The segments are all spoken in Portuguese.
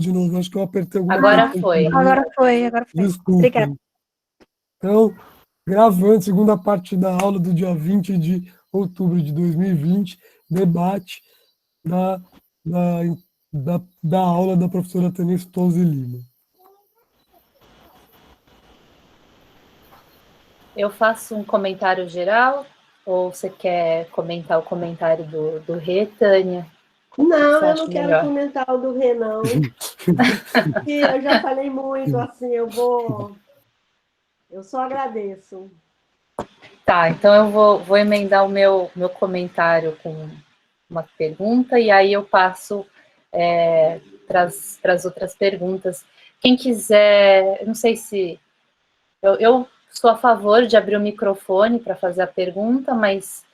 de novo, acho que eu apertei alguma Agora coisa. foi. Agora foi, agora foi. Obrigada. Desculpem. Então, gravando, segunda parte da aula do dia 20 de outubro de 2020, debate da aula da professora Tânia Stolze Lima. Eu faço um comentário geral, ou você quer comentar o comentário do Rê, Tânia? Não, eu não quero comentar o do Rê, não. E eu já falei muito, assim, eu só agradeço. Tá, então eu vou emendar o meu comentário com uma pergunta, e aí eu passo para as outras perguntas. Quem quiser, eu não sei se... Eu sou a favor de abrir o microfone para fazer a pergunta, mas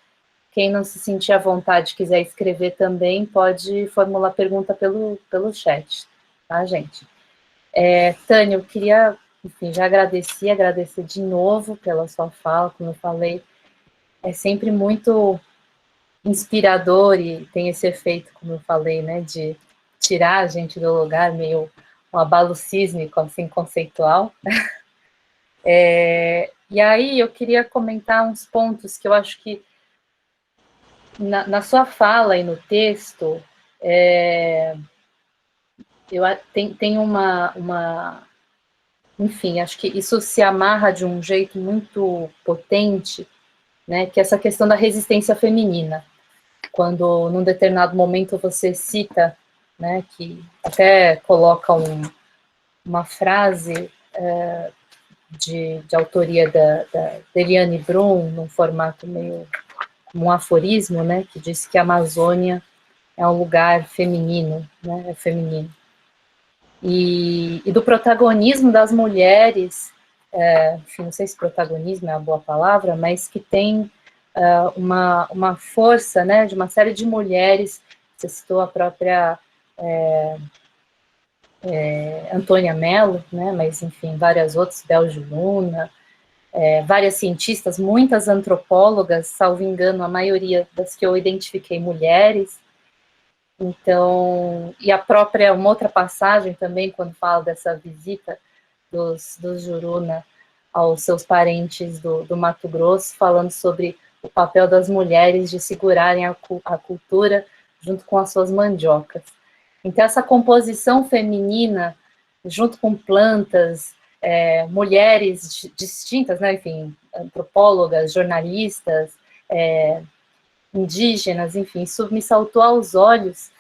quem não se sentir à vontade e quiser escrever também, pode formular pergunta pelo chat, tá, gente? Tânia, eu queria, enfim, já agradecer de novo pela sua fala, como eu falei, é sempre muito inspirador e tem esse efeito, como eu falei, né, de tirar a gente do lugar, meio um abalo sísmico, assim, conceitual. E aí eu queria comentar uns pontos que eu acho que na sua fala e no texto, tem enfim, acho que isso se amarra de um jeito muito potente, né, que é essa questão da resistência feminina. Quando, num determinado momento, você cita, né, que até coloca uma frase de autoria da Eliane Brum, num formato meio como um aforismo, né, que diz que a Amazônia é um lugar feminino, né, é feminino. E do protagonismo das mulheres, enfim, não sei se protagonismo é a boa palavra, mas que tem uma força, né, de uma série de mulheres, você citou a própria Antônia Mello, né, mas enfim, várias outras, Belgio Luna, várias cientistas, muitas antropólogas, salvo engano, a maioria das que eu identifiquei mulheres. Então, e a própria, uma outra passagem também, quando fala dessa visita dos Juruna aos seus parentes do Mato Grosso, falando sobre o papel das mulheres de segurarem a cultura junto com as suas mandiocas. Então, essa composição feminina, junto com plantas, mulheres distintas, né, enfim, antropólogas, jornalistas, indígenas, enfim, isso me saltou aos olhos,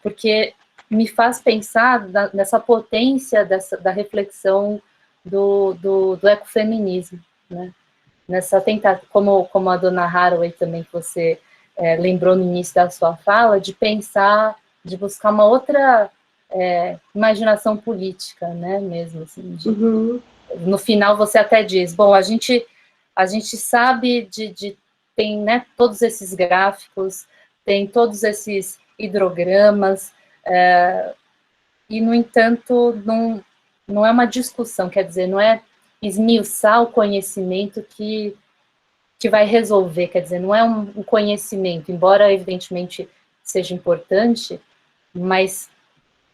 porque me faz pensar nessa potência da reflexão do ecofeminismo, né? Nessa tentativa, como a dona Haraway também, que você lembrou no início da sua fala, de pensar, de buscar uma outra imaginação política, né, mesmo, assim, no final você até diz, bom, a gente sabe tem, né, todos esses gráficos, tem todos esses hidrogramas, e, no entanto, não é uma discussão, quer dizer, não é esmiuçar o conhecimento que vai resolver, quer dizer, não é um conhecimento, embora, evidentemente, seja importante, mas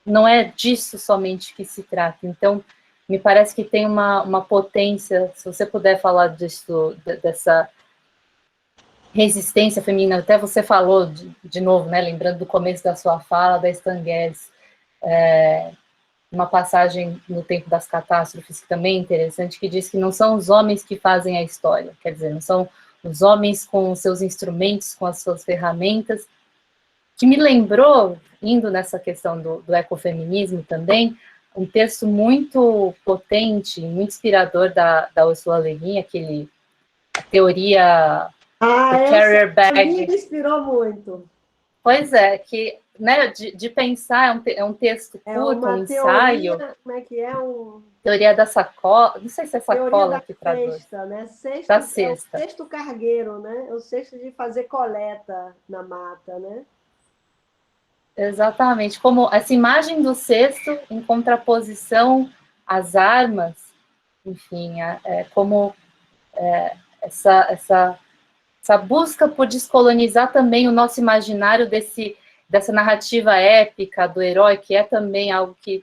não é disso somente que se trata. Então, me parece que tem uma potência, se você puder falar disso, dessa resistência feminina, até você falou, de novo, né, lembrando do começo da sua fala, da Stan Getz, uma passagem no Tempo das Catástrofes, que também é interessante, que diz que não são os homens que fazem a história, quer dizer, não são os homens com os seus instrumentos, com as suas ferramentas, que me lembrou, indo nessa questão do ecofeminismo também, um texto muito potente, muito inspirador da Ursula Le Guin, aquele teoria do carrier bag. Me inspirou muito. Pois é, que, né, de pensar, é um texto curto, um ensaio. Como é que é? Teoria da sacola, não sei se é sacola que traduz. Cesta, né? Cesto, da cesta. É o cesto cargueiro, né? É o cesto de fazer coleta na mata, né? Exatamente, como essa imagem do cesto em contraposição às armas, enfim, como essa busca por descolonizar também o nosso imaginário dessa narrativa épica do herói, que é também algo que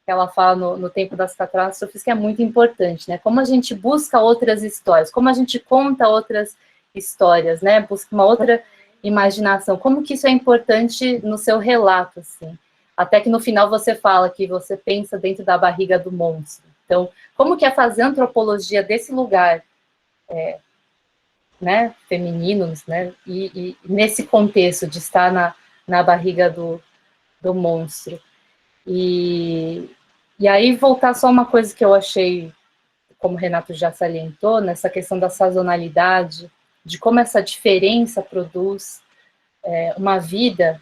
ela fala no Tempo das Catástrofes, que é muito importante, né? Como a gente busca outras histórias, como a gente conta outras histórias, né? Busca uma outra imaginação, como que isso é importante no seu relato, assim. Até que no final você fala que você pensa dentro da barriga do monstro. Então, como que é fazer antropologia desse lugar, né, femininos, né, e nesse contexto de estar na barriga do monstro. E aí voltar só uma coisa que eu achei, como o Renato já salientou, nessa questão da sazonalidade, de como essa diferença produz uma vida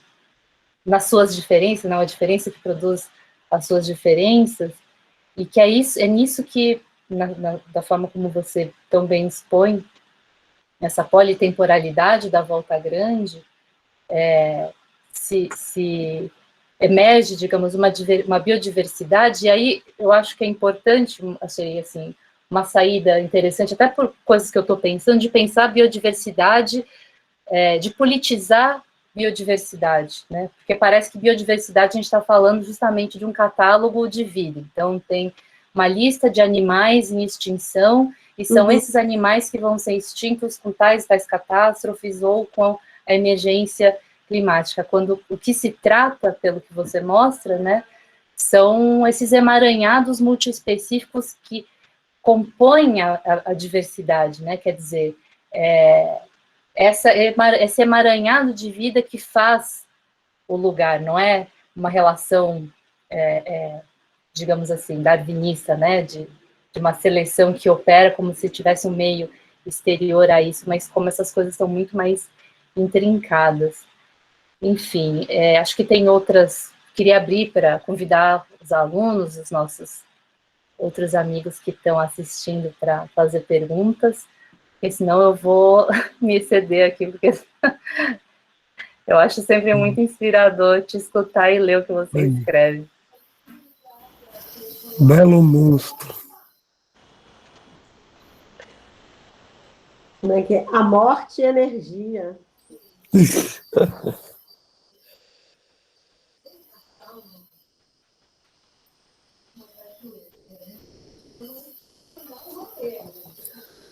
nas suas diferenças, não, a diferença que produz as suas diferenças, e que é nisso que, da forma como você tão bem expõe, essa politemporalidade da Volta Grande, se emerge, digamos, uma biodiversidade, e aí eu acho que é importante, achei assim, uma saída interessante, até por coisas que eu estou pensando, de pensar a biodiversidade, de politizar biodiversidade, né? Porque parece que biodiversidade a gente está falando justamente de um catálogo de vida. Então, tem uma lista de animais em extinção, e são esses animais que vão ser extintos com tais catástrofes ou com a emergência climática. Quando o que se trata, pelo que você mostra, né, são esses emaranhados multiespecíficos que compõem a diversidade, né? Quer dizer, esse emaranhado de vida que faz o lugar, não é uma relação, digamos assim, darwinista, né, de uma seleção que opera como se tivesse um meio exterior a isso, mas como essas coisas são muito mais intrincadas. Enfim, acho que tem outras, queria abrir para convidar os alunos, os nossos outros amigos que estão assistindo para fazer perguntas, porque senão eu vou me exceder aqui, porque eu acho sempre muito inspirador te escutar e ler o que você escreve. Belo monstro. Como é que é? A morte e energia.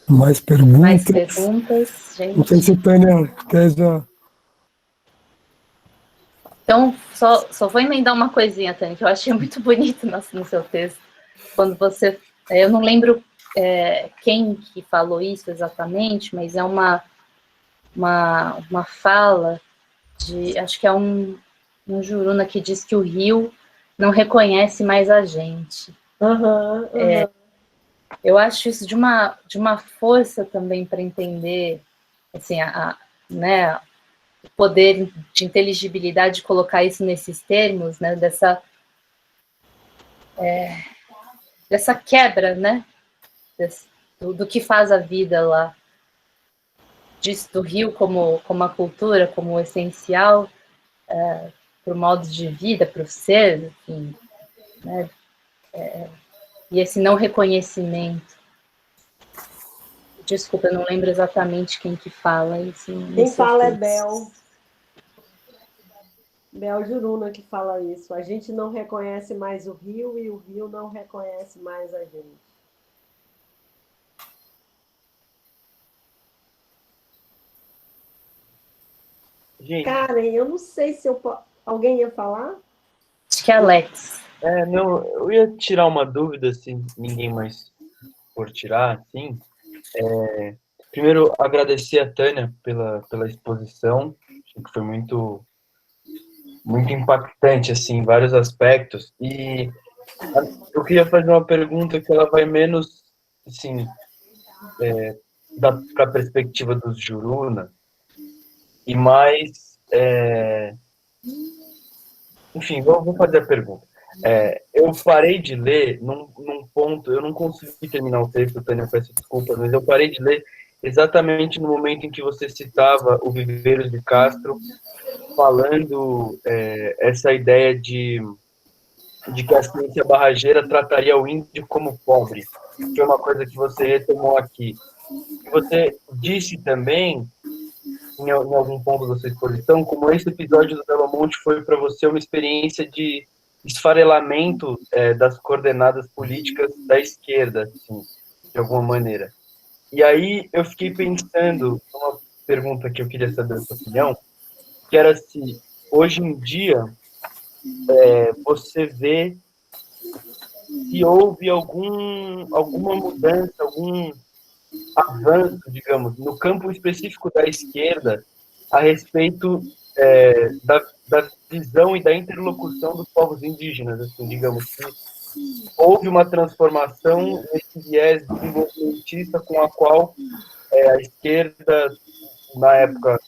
Mais perguntas? Mais perguntas, gente? Não sei se a Tânia quer já... Então, só vou emendar uma coisinha, Tânia, que eu achei muito bonito no seu texto. Quando você... Eu não lembro quem que falou isso exatamente, mas é uma fala de... Acho que é um juruna que diz que o rio não reconhece mais a gente. Eu acho isso de uma força também para entender, assim, né, o poder de inteligibilidade de colocar isso nesses termos, né, dessa quebra, né, do que faz a vida lá, do rio como a cultura, como o essencial, para o modo de vida, para o ser, enfim, né, e esse não reconhecimento. Desculpa, eu não lembro exatamente quem que fala isso. Quem fala é Bel. Bel Juruna que fala isso. A gente não reconhece mais o rio e o rio não reconhece mais a gente. Karen, eu não sei se alguém ia falar? Acho que é Alex. Não, eu ia tirar uma dúvida, se ninguém mais for tirar, assim. Primeiro, agradecer a Tânia pela exposição, acho que foi muito impactante, assim, em vários aspectos, e eu queria fazer uma pergunta que ela vai menos, assim, para a perspectiva dos Juruna, e mais, enfim, vou fazer a pergunta. Eu parei de ler num ponto, eu não consegui terminar o texto, Tânia, peço desculpas, mas eu parei de ler exatamente no momento em que você citava o Viveiros de Castro, falando essa ideia de que a ciência barrageira trataria o índio como pobre, que é uma coisa que você retomou aqui. Você disse também em algum ponto da sua exposição, como esse episódio do Belo Monte foi para você uma experiência de esfarelamento das coordenadas políticas da esquerda, assim, de alguma maneira. E aí eu fiquei pensando, uma pergunta que eu queria saber a sua opinião, que era se hoje em dia você vê se houve alguma mudança, algum avanço, digamos, no campo específico da esquerda a respeito da visão e da interlocução dos povos indígenas, assim, digamos que houve uma transformação nesse viés desenvolvimentista com a qual a esquerda, na época,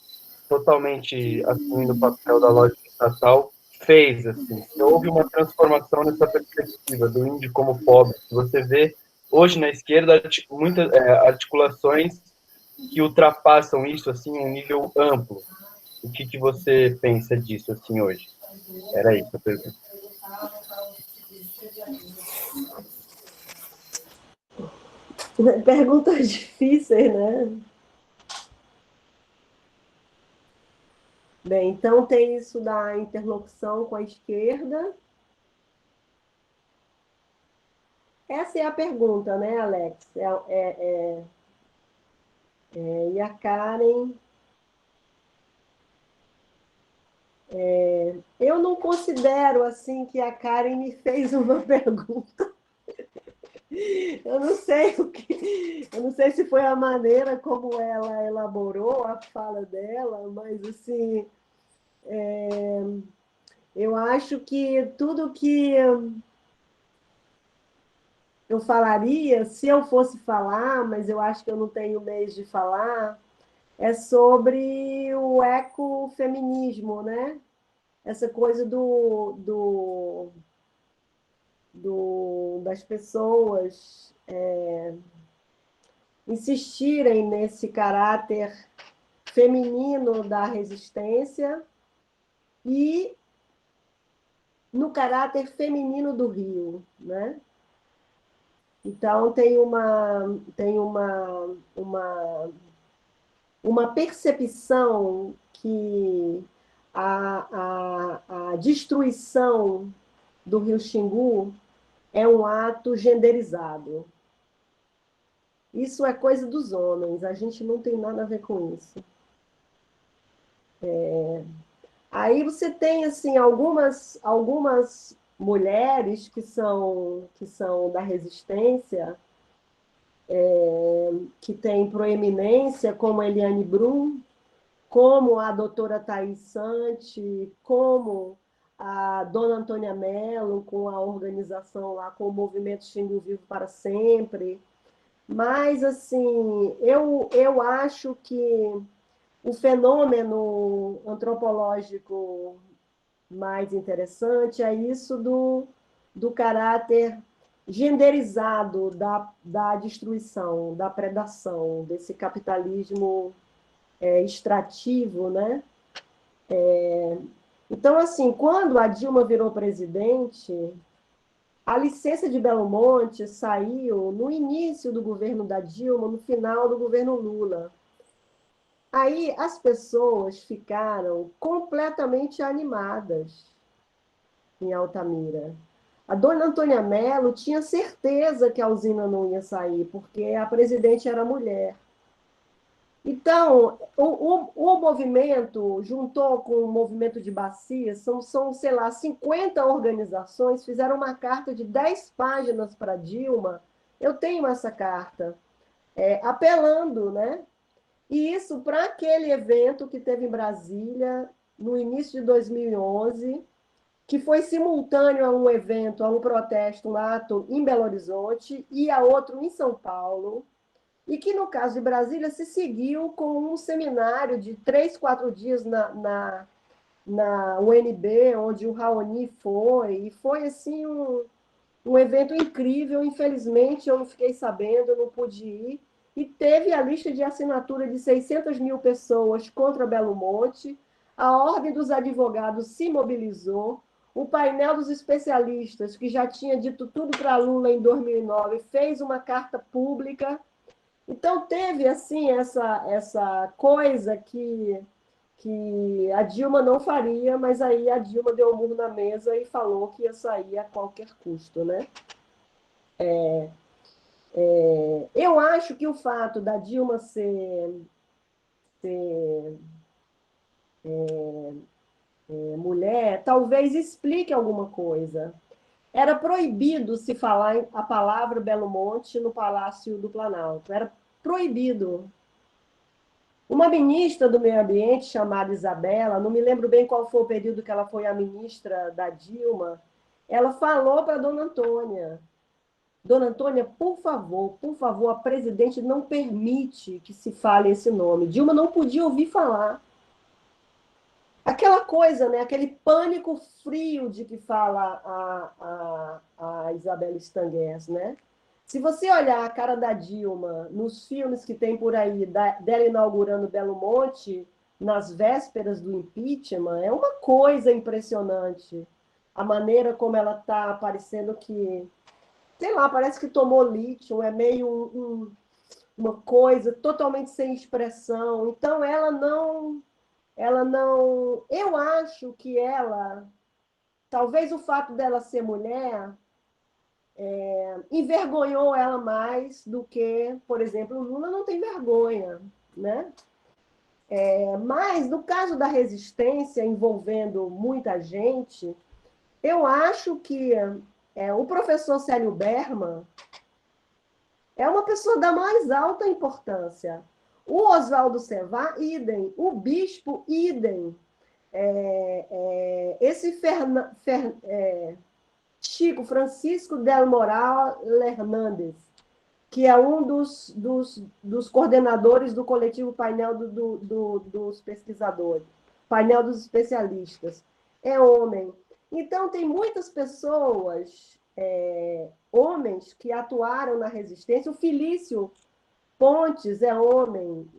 totalmente assumindo o papel da lógica estatal, fez, assim. Houve uma transformação nessa perspectiva do índio como pobre. Você vê hoje na esquerda muitas articulações que ultrapassam isso, assim, em um nível amplo. O que você pensa disso, assim, hoje? Era isso a pergunta. Perguntas difíceis, né? Bem, então tem isso da interlocução com a esquerda. Essa é a pergunta, né, Alex? E a Karen... eu não considero assim que a Karen me fez uma pergunta. Eu não sei se foi a maneira como ela elaborou a fala dela, mas assim, eu acho que tudo que eu falaria, se eu fosse falar, mas eu acho que eu não tenho meios de falar, é sobre o ecofeminismo, né? Essa coisa das pessoas insistirem nesse caráter feminino da resistência e no caráter feminino do Rio, né? Então, tem uma percepção que a destruição do Rio Xingu é um ato genderizado. Isso é coisa dos homens, a gente não tem nada a ver com isso. Aí você tem assim, algumas mulheres que são da resistência, que têm proeminência, como a Eliane Brum, como a doutora Thaís Sante, como a dona Antônia Mello, com a organização lá, com o Movimento Xingu Vivo para Sempre. Mas, assim, eu acho que o fenômeno antropológico mais interessante é isso do caráter genderizado da destruição, da predação, desse capitalismo extrativo, né? Então, assim, quando a Dilma virou presidente, a licença de Belo Monte saiu no início do governo da Dilma, no final do governo Lula. Aí as pessoas ficaram completamente animadas em Altamira. A dona Antônia Mello tinha certeza que a usina não ia sair, porque a presidente era mulher. Então, o movimento juntou com o movimento de bacias, são, sei lá, 50 organizações, fizeram uma carta de 10 páginas para Dilma. Eu tenho essa carta, apelando, né? E isso para aquele evento que teve em Brasília, no início de 2011, que foi simultâneo a um evento, a um protesto, um ato em Belo Horizonte e a outro em São Paulo, e que, no caso de Brasília, se seguiu com um seminário de 3, 4 dias na UNB, onde o Raoni foi, e foi assim um evento incrível. Infelizmente, eu não fiquei sabendo, não pude ir, e teve a lista de assinatura de 600 mil pessoas contra Belo Monte, a Ordem dos Advogados se mobilizou, o painel dos especialistas, que já tinha dito tudo para Lula em 2009, fez uma carta pública Então, teve, assim, essa coisa que a Dilma não faria, mas aí a Dilma deu um murro na mesa e falou que ia sair a qualquer custo, né? Eu acho que o fato da Dilma ser mulher talvez explique alguma coisa. Era proibido se falar a palavra Belo Monte no Palácio do Planalto. Era proibido. Uma ministra do Meio Ambiente, chamada Isabela, não me lembro bem qual foi o período que ela foi a ministra da Dilma, ela falou para a Dona Antônia, por favor, a presidente não permite que se fale esse nome. Dilma não podia ouvir falar. Aquela coisa, né? Aquele pânico frio de que fala a Isabela Stanguers, né? Se você olhar a cara da Dilma nos filmes que tem por aí, dela inaugurando Belo Monte, nas vésperas do impeachment, é uma coisa impressionante. A maneira como ela está aparecendo que, sei lá, parece que tomou lítio, é meio uma coisa totalmente sem expressão. Então, ela não... Eu acho que ela... Talvez o fato dela ser mulher envergonhou ela mais do que, por exemplo, o Lula não tem vergonha, né? Mas, no caso da resistência, envolvendo muita gente, eu acho que o professor Célio Berman é uma pessoa da mais alta importância. O Oswaldo Sevá, idem. O bispo, idem. Esse Chico Francisco del Moral Hernández, que é um dos coordenadores do coletivo painel dos pesquisadores, painel dos especialistas, é homem. Então, tem muitas pessoas, homens, que atuaram na resistência. O Felício Pontes é homem.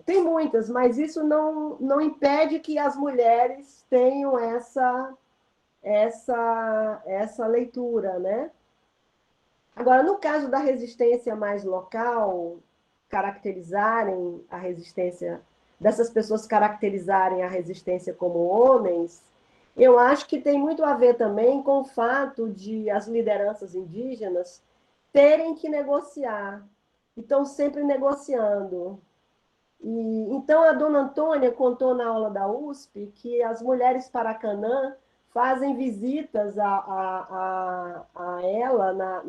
Tem muitas, mas isso não impede que as mulheres tenham essa leitura, né? Agora, no caso da resistência mais local, caracterizarem a resistência, dessas pessoas caracterizarem a resistência como homens, eu acho que tem muito a ver também com o fato de as lideranças indígenas terem que negociar, e estão sempre negociando. Então, a dona Antônia contou na aula da USP que as mulheres Paracanã fazem visitas a ela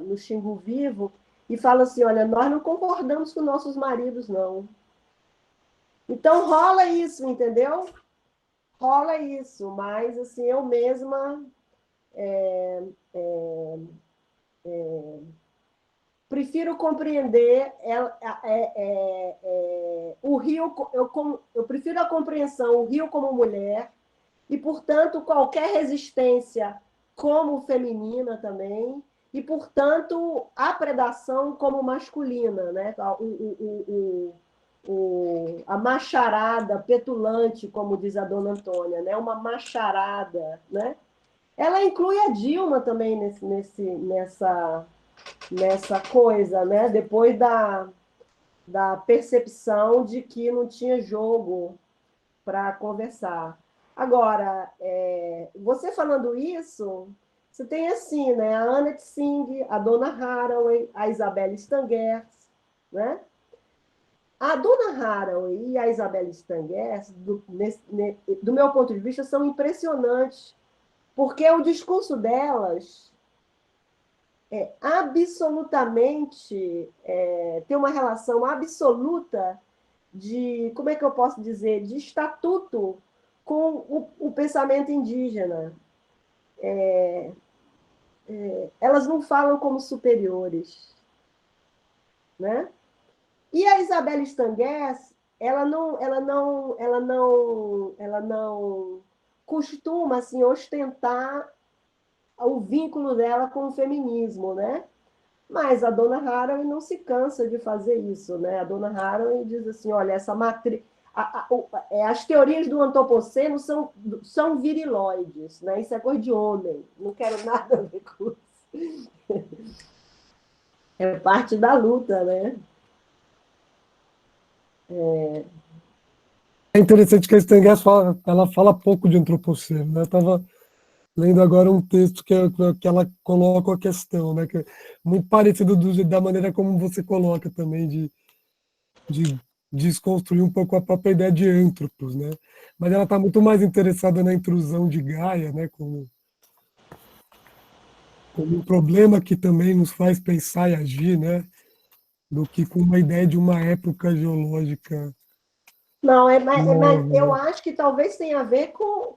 no Xingu Vivo e falam assim, olha, nós não concordamos com nossos maridos, não. Então, rola isso, entendeu? Rola isso, mas assim, eu mesma prefiro compreender o Rio, eu prefiro a compreensão, o Rio como mulher, e, portanto, qualquer resistência como feminina também, e, portanto, a predação como masculina, né? A macharada petulante, como diz a dona Antônia, né? Uma macharada, né? Ela inclui a Dilma também nessa coisa, né? Depois da percepção de que não tinha jogo para conversar. Agora, você falando isso, você tem assim, né? A Annette Singh, a Donna Haraway, a Isabelle Stanguers, né? A Donna Haraway e a Isabelle Stanguers, do meu ponto de vista, são impressionantes, porque o discurso delas absolutamente tem uma relação absoluta de, como é que eu posso dizer, de estatuto com o pensamento indígena. Elas não falam como superiores, né? E a Isabelle Stanguers, ela não costuma assim ostentar o vínculo dela com o feminismo, né? Mas a dona Haraway não se cansa de fazer isso, né? A dona Haraway diz assim, olha, essa matriz... as teorias do antropoceno são viriloides, né? Isso é coisa de homem, não quero nada a ver com isso. É parte da luta, né? É interessante que a Stengers fala, ela fala pouco de antropoceno, né? Eu estava lendo agora um texto que ela coloca a questão, né? Que é muito parecido da maneira como você coloca também, de desconstruir um pouco a própria ideia de antropos, né? Mas ela está muito mais interessada na intrusão de Gaia, né? Como um problema que também nos faz pensar e agir, né? Do que com uma ideia de uma época geológica Não, mas nova, eu né? acho que talvez tenha a ver com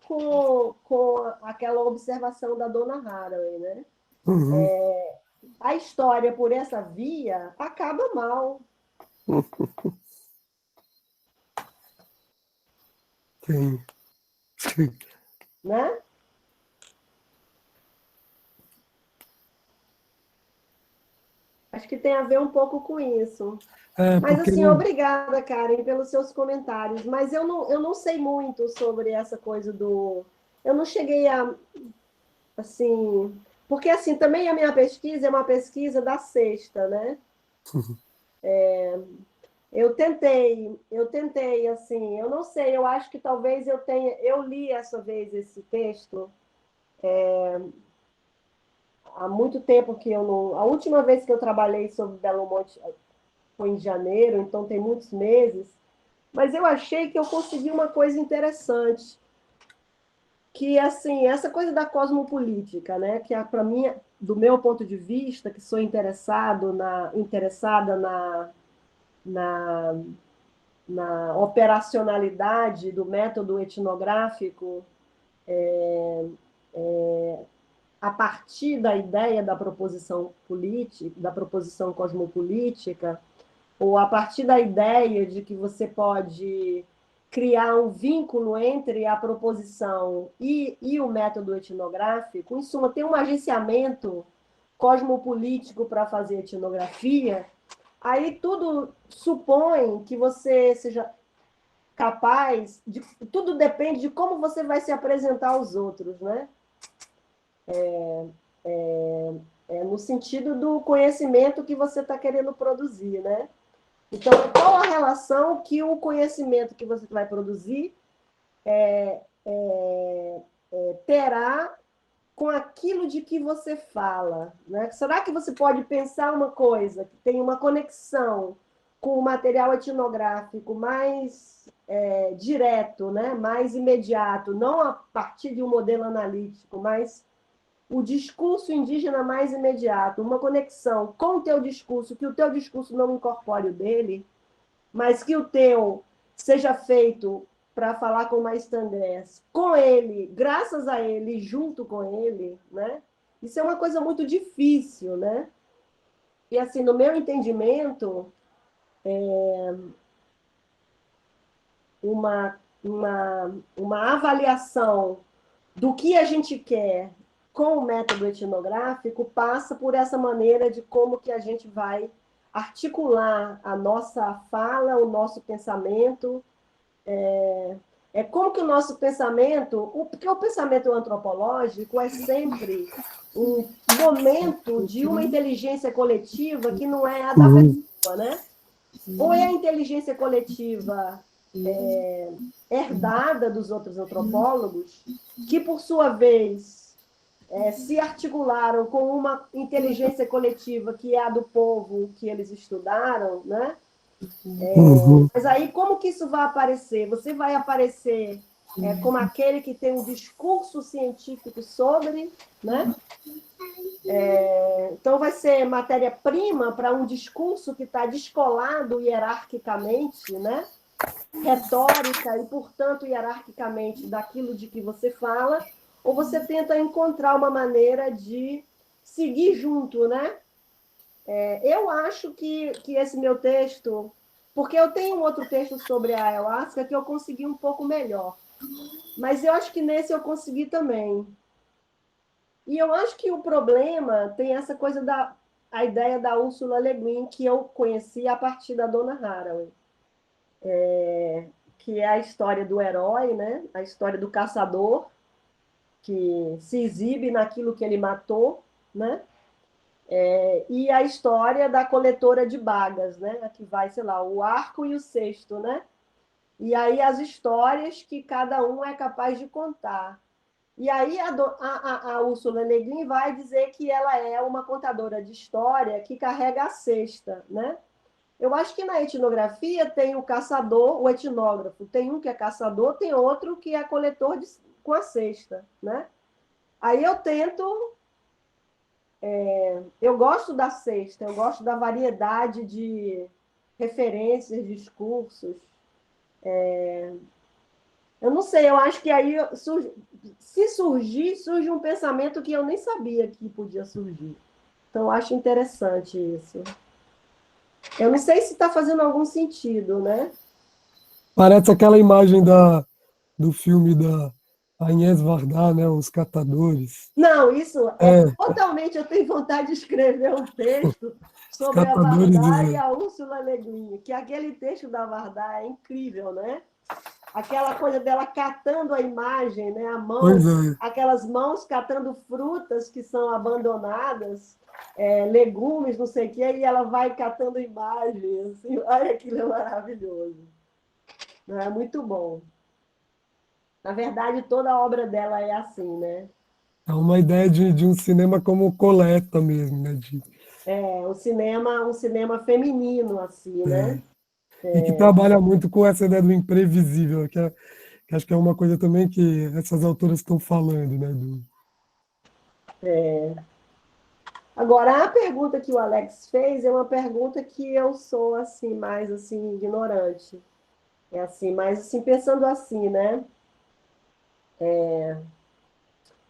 aquela observação da Dona Haraway, né? Uhum. A história por essa via acaba mal, Sim. Sim. né? Acho que tem a ver um pouco com isso. É, Mas, porque assim, não. obrigada, Karen, pelos seus comentários. Mas eu não sei muito sobre essa coisa do... Eu não cheguei a, assim... Porque, assim, também a minha pesquisa é uma pesquisa da sexta, né? Eu tentei, assim, eu não sei, eu acho que talvez eu li essa vez esse texto há muito tempo que eu não... A última vez que eu trabalhei sobre Belo Monte foi em janeiro, então tem muitos meses, mas eu achei que eu consegui uma coisa interessante, que, assim, essa coisa da cosmopolítica, né, que é, para mim, do meu ponto de vista, que sou interessada na, na operacionalidade do método etnográfico a partir da ideia da proposição política, da proposição cosmopolítica, ou a partir da ideia de que você pode criar um vínculo entre a proposição e o método etnográfico, em suma, tem um agenciamento cosmopolítico para fazer etnografia, aí tudo supõe que você seja capaz de... Tudo depende de como você vai se apresentar aos outros, né? No sentido do conhecimento que você está querendo produzir, né? Então, qual a relação que o conhecimento que você vai produzir terá com aquilo de que você fala, né? Será que você pode pensar uma coisa que tem uma conexão com o material etnográfico mais direto, né? Mais imediato, não a partir de um modelo analítico, mas o discurso indígena mais imediato, uma conexão com o teu discurso, que o teu discurso não incorpore o dele, mas que o teu seja feito para falar com mais Tandrés, com ele, graças a ele, junto com ele, né? Isso é uma coisa muito difícil, né? E, assim, no meu entendimento, uma avaliação do que a gente quer com o método etnográfico passa por essa maneira de como que a gente vai articular a nossa fala, o nosso pensamento. É como que o nosso pensamento... Porque o pensamento antropológico é sempre um momento de uma inteligência coletiva que não é a da pessoa, né? Ou é a inteligência coletiva herdada dos outros antropólogos, que, por sua vez, se articularam com uma inteligência coletiva que é a do povo que eles estudaram, né? Mas aí, como que isso vai aparecer? Você vai aparecer como aquele que tem um discurso científico sobre, né? Então, vai ser matéria-prima para um discurso que está descolado hierarquicamente, né? Retórica e, portanto, hierarquicamente daquilo de que você fala, ou você tenta encontrar uma maneira de seguir junto, né? Eu acho que esse meu texto... Porque eu tenho um outro texto sobre a ayahuasca que eu consegui um pouco melhor. Mas eu acho que nesse eu consegui também. E eu acho que o problema tem essa coisa a ideia da Ursula Le Guin, que eu conheci a partir da Dona Haraway. Que é a história do herói, né? A história do caçador, que se exibe naquilo que ele matou, né? E a história da coletora de bagas, né? Que vai, sei lá, o arco e o cesto, né? E aí as histórias que cada um é capaz de contar. E aí a Úrsula Le Guin vai dizer que ela é uma contadora de história que carrega a cesta, né? Eu acho que na etnografia tem o caçador, o etnógrafo. Tem um que é caçador, tem outro que é coletor com a cesta, né? Aí eu tento... Eu gosto da cesta, eu gosto da variedade de referências, discursos. Eu não sei, eu acho que aí, se surge um pensamento que eu nem sabia que podia surgir. Então, eu acho interessante isso. Eu não sei se está fazendo algum sentido, né? Parece aquela imagem do filme da Agnès Varda, né? Os Catadores. Não, isso totalmente... Eu tenho vontade de escrever um texto Os sobre a Catadores Varda e de... a Úrsula Le Guin, que aquele texto da Varda é incrível, né? Aquela coisa dela catando a imagem, né? A mão, Pois é. aquelas mãos catando frutas que são abandonadas, legumes, não sei o quê, e ela vai catando imagens. Assim, olha, aquilo é maravilhoso. É muito bom. Na verdade, toda a obra dela é assim, né? É uma ideia de um cinema como coleta mesmo, né? Um cinema feminino, assim, né? E que trabalha muito com essa ideia do imprevisível, que acho que é uma coisa também que essas autoras estão falando, né? Agora, a pergunta que o Alex fez é uma pergunta que eu sou assim mais assim ignorante. É assim, mas assim, pensando assim, né?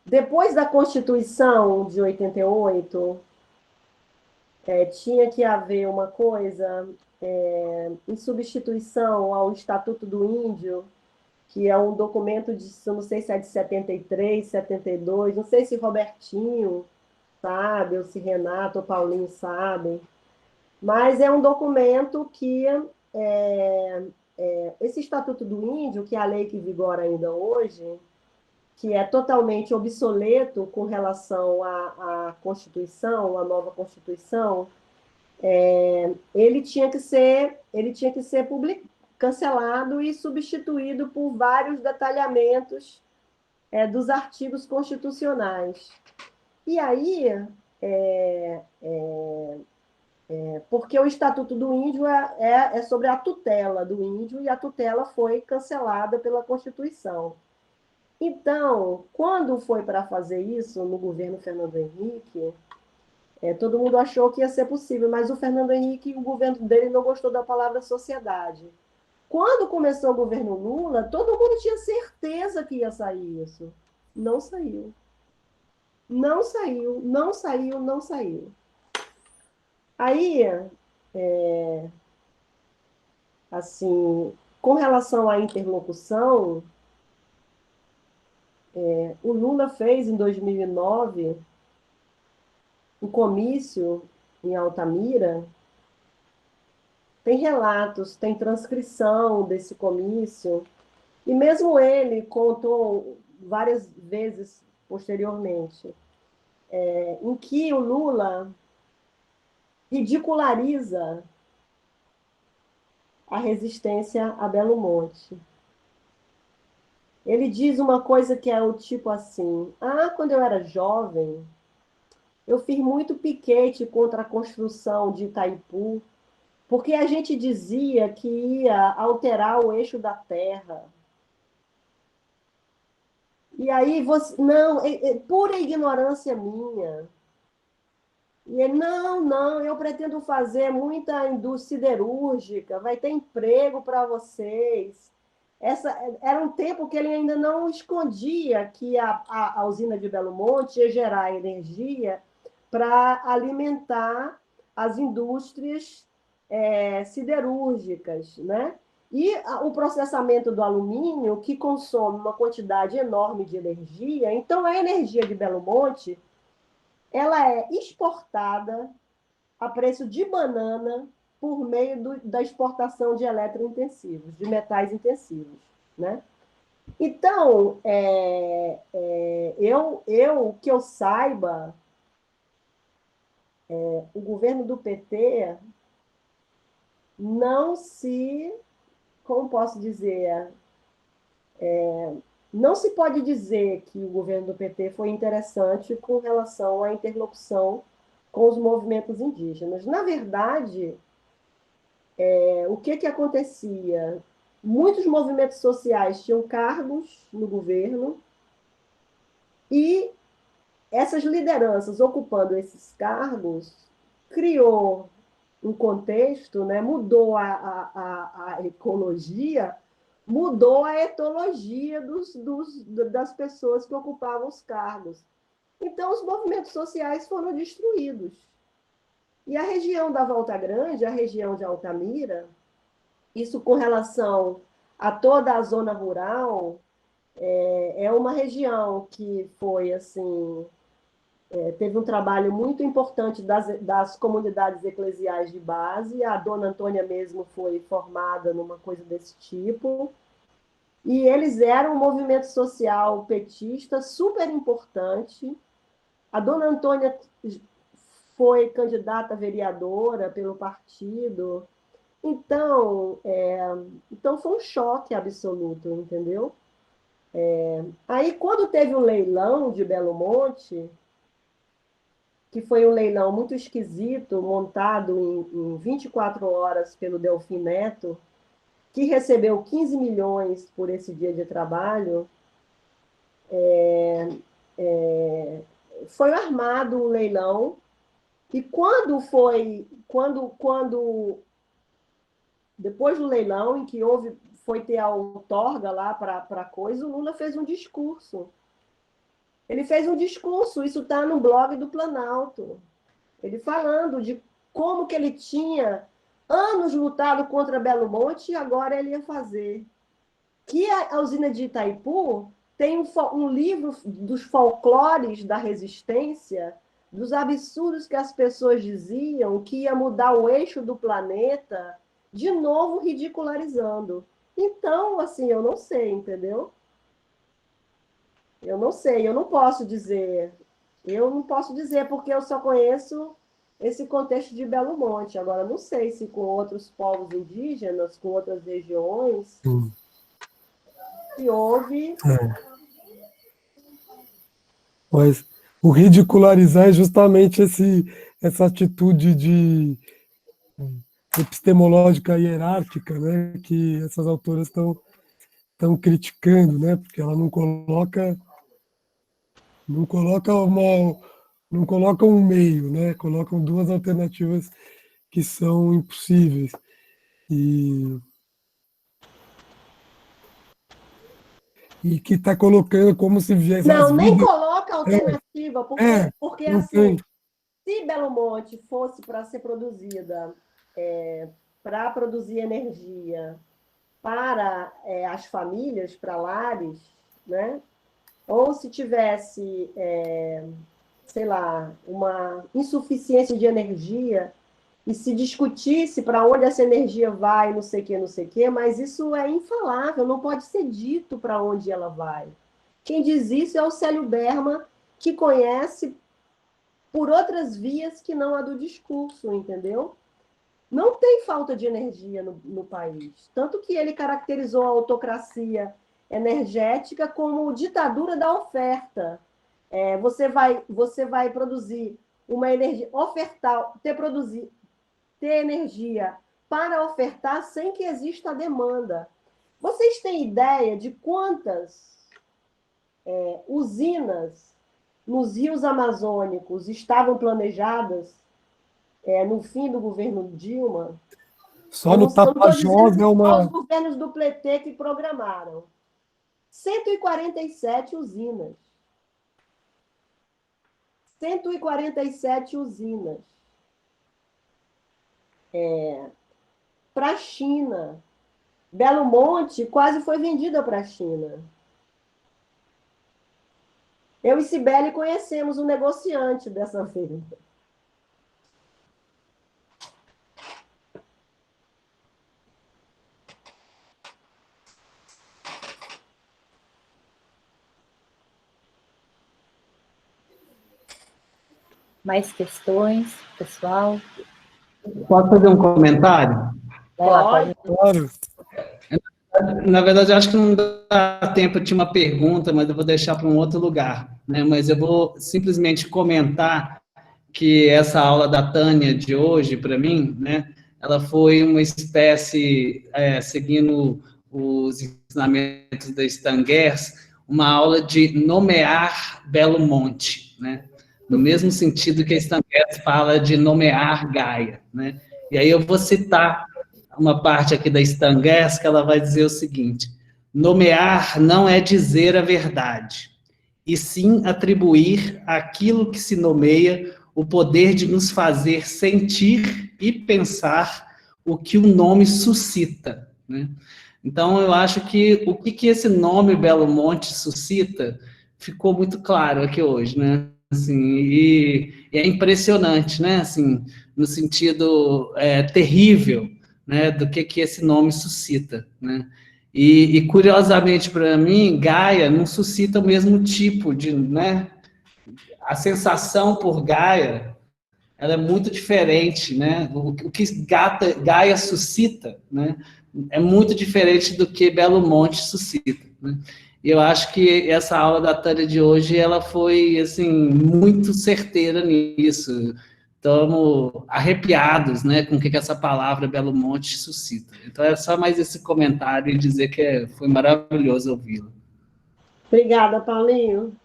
Depois da Constituição de 88, tinha que haver uma coisa em substituição ao Estatuto do Índio, que é um documento de, eu não sei se é de 73, 72, não sei se Robertinho sabe, ou se Renato ou Paulinho sabem, mas é um documento que esse Estatuto do Índio, que é a lei que vigora ainda hoje, que é totalmente obsoleto com relação à Constituição, à nova Constituição, ele tinha que ser cancelado e substituído por vários detalhamentos dos artigos constitucionais. E aí, porque o Estatuto do Índio é sobre a tutela do índio, e a tutela foi cancelada pela Constituição. Então, quando foi para fazer isso no governo Fernando Henrique, todo mundo achou que ia ser possível, mas o Fernando Henrique, o governo dele não gostou da palavra sociedade. Quando começou o governo Lula, todo mundo tinha certeza que ia sair isso. Não saiu. Não saiu, não saiu, não saiu. Aí, assim, com relação à interlocução, o Lula fez, em 2009, um comício em Altamira. Tem relatos, tem transcrição desse comício, e mesmo ele contou várias vezes posteriormente, em que o Lula ridiculariza a resistência a Belo Monte. Ele diz uma coisa que é o tipo assim: quando eu era jovem, eu fiz muito piquete contra a construção de Itaipu, porque a gente dizia que ia alterar o eixo da terra. E aí você... Não, pura ignorância minha. E ele, não, eu pretendo fazer muita indústria siderúrgica, vai ter emprego para vocês. Era um tempo que ele ainda não escondia que a usina de Belo Monte ia gerar energia para alimentar as indústrias siderúrgicas, né? E o processamento do alumínio, que consome uma quantidade enorme de energia. Então, a energia de Belo Monte ela é exportada a preço de banana por meio da exportação de eletrointensivos, de metais intensivos, né? Então, que eu saiba, o governo do PT não se, como posso dizer, não se pode dizer que o governo do PT foi interessante com relação à interlocução com os movimentos indígenas. Na verdade, o que acontecia? Muitos movimentos sociais tinham cargos no governo e essas lideranças ocupando esses cargos criou um contexto, né? Mudou a ecologia, mudou a etologia das pessoas que ocupavam os cargos. Então, os movimentos sociais foram destruídos. E a região da Volta Grande, a região de Altamira, isso com relação a toda a zona rural, é uma região que foi assim, teve um trabalho muito importante das comunidades eclesiais de base. A dona Antônia mesmo foi formada numa coisa desse tipo. E eles eram um movimento social petista super importante. A dona Antônia foi candidata a vereadora pelo partido. Então foi um choque absoluto, entendeu? Aí, quando teve o leilão de Belo Monte, que foi um leilão muito esquisito, montado em 24 horas pelo Delfim Neto, que recebeu 15 milhões por esse dia de trabalho, foi armado o leilão, e depois do leilão, em que foi ter a outorga lá para a coisa, o Lula fez um discurso. Ele fez um discurso, isso está no blog do Planalto, ele falando de como que ele tinha anos lutado contra Belo Monte e agora ele ia fazer. Que a usina de Itaipu tem um livro dos folclores da resistência, dos absurdos que as pessoas diziam que ia mudar o eixo do planeta, de novo ridicularizando. Então, assim, eu não sei, entendeu? Eu não sei, eu não posso dizer. Eu não posso dizer, porque eu só conheço esse contexto de Belo Monte. Agora, não sei se com outros povos indígenas, com outras regiões, se houve. Mas o ridicularizar é justamente essa atitude de epistemológica hierárquica, né, que essas autoras estão criticando, né, porque ela não coloca um meio, né, colocam duas alternativas que são impossíveis. E que está colocando como se viesse as Não, nem vidas. coloca alternativa, porque Não assim, tem. se Belo Monte fosse para ser produzida, para produzir energia para as famílias, para lares, né? Ou se tivesse, sei lá, uma insuficiência de energia e se discutisse para onde essa energia vai, não sei o quê, mas isso é infalável, não pode ser dito para onde ela vai. Quem diz isso é o Célio Berman, que conhece por outras vias que não a do discurso, entendeu? Não tem falta de energia no país. Tanto que ele caracterizou a autocracia energética como ditadura da oferta. Você vai produzir uma energia, ofertar, ter energia para ofertar sem que exista demanda. Vocês têm ideia de quantas usinas nos rios amazônicos estavam planejadas no fim do governo Dilma? Só no Eu não estou Tapajós dizendo é só os uma. governos do PT que programaram. 147 usinas. 147 usinas. Para a China. Belo Monte quase foi vendida para a China. Eu e Cibele conhecemos o negociante dessa venda. Mais questões, pessoal? Posso fazer um comentário? Vai lá, pode. Claro. Na verdade, eu acho que não dá tempo, eu tinha uma pergunta, mas eu vou deixar para um outro lugar, né? Mas eu vou simplesmente comentar que essa aula da Tânia de hoje, para mim, né, ela foi uma espécie, seguindo os ensinamentos da Stan Getz, uma aula de nomear Belo Monte, né? No mesmo sentido que a Stan Getz fala de nomear Gaia, né? E aí eu vou citar uma parte aqui da Stan Getz que ela vai dizer o seguinte: nomear não é dizer a verdade, e sim atribuir àquilo que se nomeia o poder de nos fazer sentir e pensar o que o nome suscita, né? Então, eu acho que o que esse nome Belo Monte suscita ficou muito claro aqui hoje, né? Assim, e é impressionante, né? Assim, no sentido terrível, né? Do que esse nome suscita, né? E curiosamente para mim, Gaia não suscita o mesmo tipo de, né? A sensação por Gaia, ela é muito diferente, né? O que Gaia suscita, né? É muito diferente do que Belo Monte suscita, né? E eu acho que essa aula da Tânia de hoje, ela foi, assim, muito certeira nisso. Estamos arrepiados, né, com o que essa palavra Belo Monte suscita. Então, é só mais esse comentário e dizer que foi maravilhoso ouvi-lo. Obrigada, Paulinho.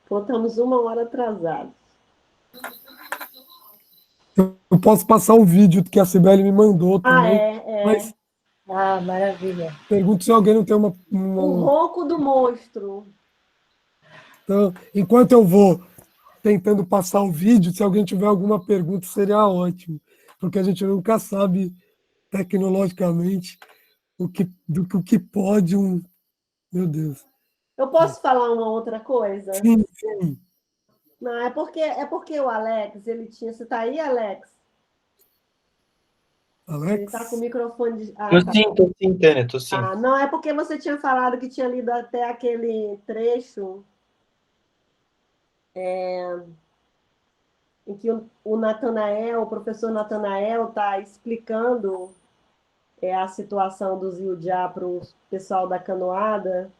Voltamos 1 hora atrasados. Eu posso passar o vídeo que a Cibele me mandou também. Mas Maravilha. pergunto se alguém não tem uma... O ronco do monstro. Então, enquanto eu vou tentando passar o vídeo, se alguém tiver alguma pergunta, seria ótimo. Porque a gente nunca sabe, tecnologicamente, o que pode um... Meu Deus. Eu posso falar uma outra coisa? Sim, sim. Não, é porque o Alex, ele tinha... Você está aí, Alex? Alex? Ele está com o microfone... Tô sim, Tânia, tô sim. Não, é porque você tinha falado que tinha lido até aquele trecho em que o Natanael, o professor Natanael, está explicando a situação dos Ildjá para o pessoal da canoada.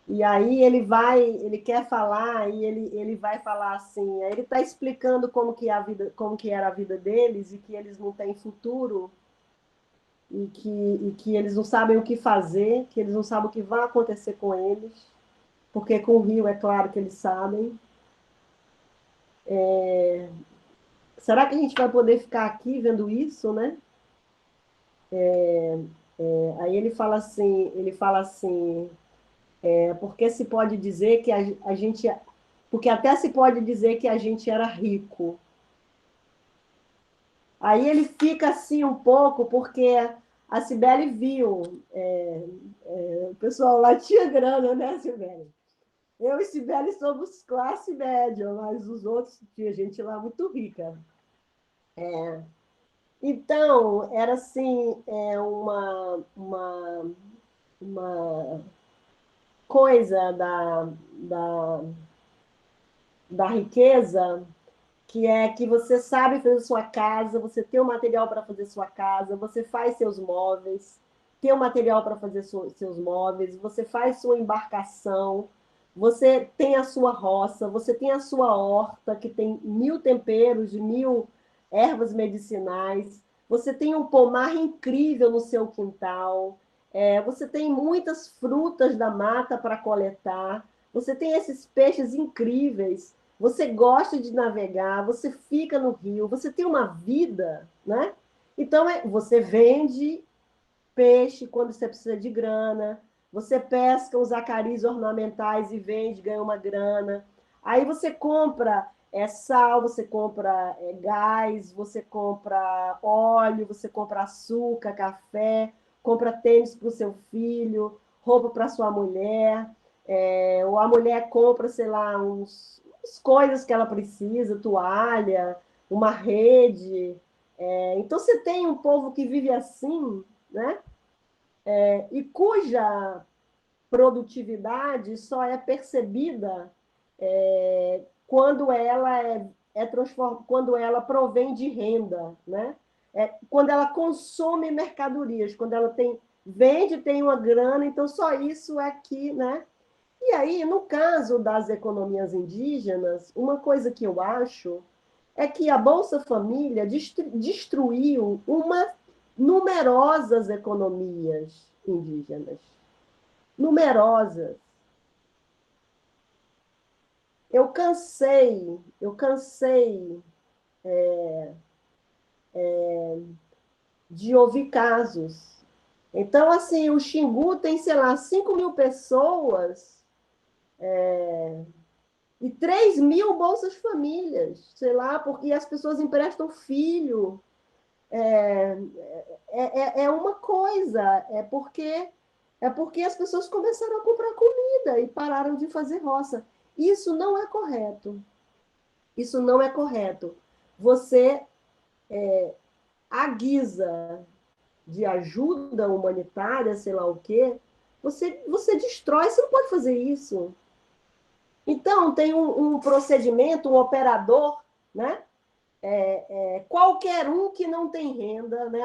E aí ele quer falar, e ele vai falar assim, aí ele está explicando como que era a vida deles, e que eles não têm futuro, e que eles não sabem o que fazer, que eles não sabem o que vai acontecer com eles, porque com o Rio é claro que eles sabem. Será que a gente vai poder ficar aqui vendo isso, né? Aí ele fala assim, porque se pode dizer que a gente... Porque até se pode dizer que a gente era rico. Aí ele fica assim um pouco, porque a Cibele viu. O pessoal lá tinha grana, né, Cibele? Eu e Cibele somos classe média, mas os outros tinha gente lá muito rica. Então, era assim, uma coisa da riqueza, que é que você sabe fazer sua casa, você tem o material para fazer sua casa, você faz seus móveis, tem o material para fazer seus móveis, você faz sua embarcação, você tem a sua roça, você tem a sua horta, que tem 1000 temperos, 1000 ervas medicinais, você tem um pomar incrível no seu quintal, você tem muitas frutas da mata para coletar, você tem esses peixes incríveis, você gosta de navegar, você fica no rio, você tem uma vida, né? Então, você vende peixe quando você precisa de grana, você pesca os acaris ornamentais e vende, ganha uma grana. Aí você compra sal, você compra gás, você compra óleo, você compra açúcar, café, compra tênis para o seu filho, roupa para sua mulher, ou a mulher compra, sei lá, as coisas que ela precisa, toalha, uma rede. Então, você tem um povo que vive assim, né? E cuja produtividade só é percebida quando ela quando ela provém de renda, né? Quando ela consome mercadorias, quando ela vende, tem uma grana, então só isso é que, né? E aí, no caso das economias indígenas, uma coisa que eu acho é que a Bolsa Família destruiu numerosas economias indígenas. Numerosas. Eu cansei de ouvir casos. Então, assim, o Xingu tem, sei lá, 5.000 pessoas e 3.000 Bolsas Famílias, sei lá, porque as pessoas emprestam filho. É uma coisa, é porque as pessoas começaram a comprar comida e pararam de fazer roça. Isso não é correto. Isso não é correto. Você, à guisa de ajuda humanitária, sei lá o quê, você destrói, você não pode fazer isso. Então, tem um procedimento, um operador, né? Qualquer um que não tem renda, né?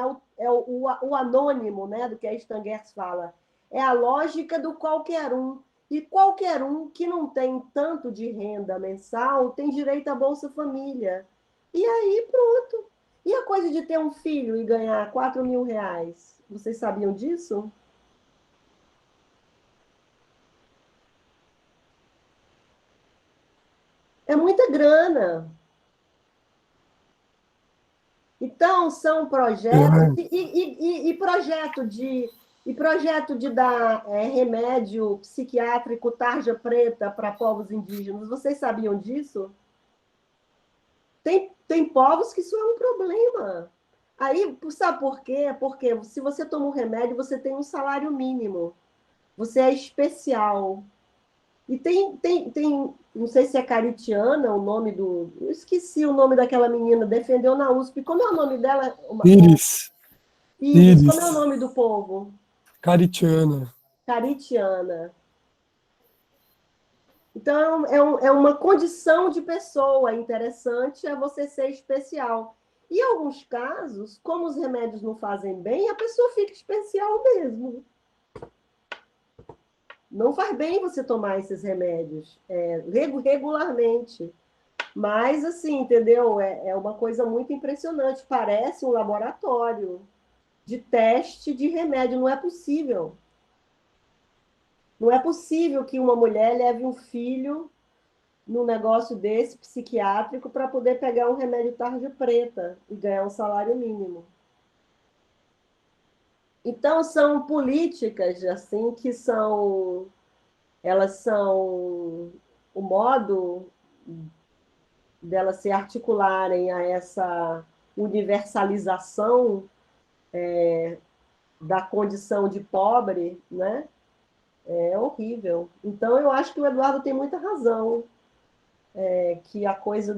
O anônimo, né? Do que a Stan Getz fala. É a lógica do qualquer um. E qualquer um que não tem tanto de renda mensal tem direito à Bolsa Família. E aí, pronto. E a coisa de ter um filho e ganhar 4.000 reais? Vocês sabiam disso? É muita grana. Então, são projetos... E projeto de dar remédio psiquiátrico tarja preta para povos indígenas. Vocês sabiam disso? Tem povos que isso é um problema. Aí, sabe por quê? Porque se você toma um remédio, você tem um salário mínimo. Você é especial. E não sei se é Caritiana o nome do... Eu esqueci o nome daquela menina, defendeu na USP. Como é o nome dela? Iris. Iris. Como é o nome do povo? Caritiana. Caritiana. Então, é uma condição de pessoa interessante, é você ser especial. Em alguns casos, como os remédios não fazem bem, a pessoa fica especial mesmo. Não faz bem você tomar esses remédios regularmente. Mas, assim, entendeu? É uma coisa muito impressionante. Parece um laboratório de teste de remédio. Não é possível. Não é possível que uma mulher leve um filho num negócio desse, psiquiátrico, para poder pegar um remédio tarja preta e ganhar um salário mínimo. Então, são políticas, assim, que elas são o modo delas se articularem a essa universalização da condição de pobre, né? É horrível. Então, eu acho que o Eduardo tem muita razão, que a coisa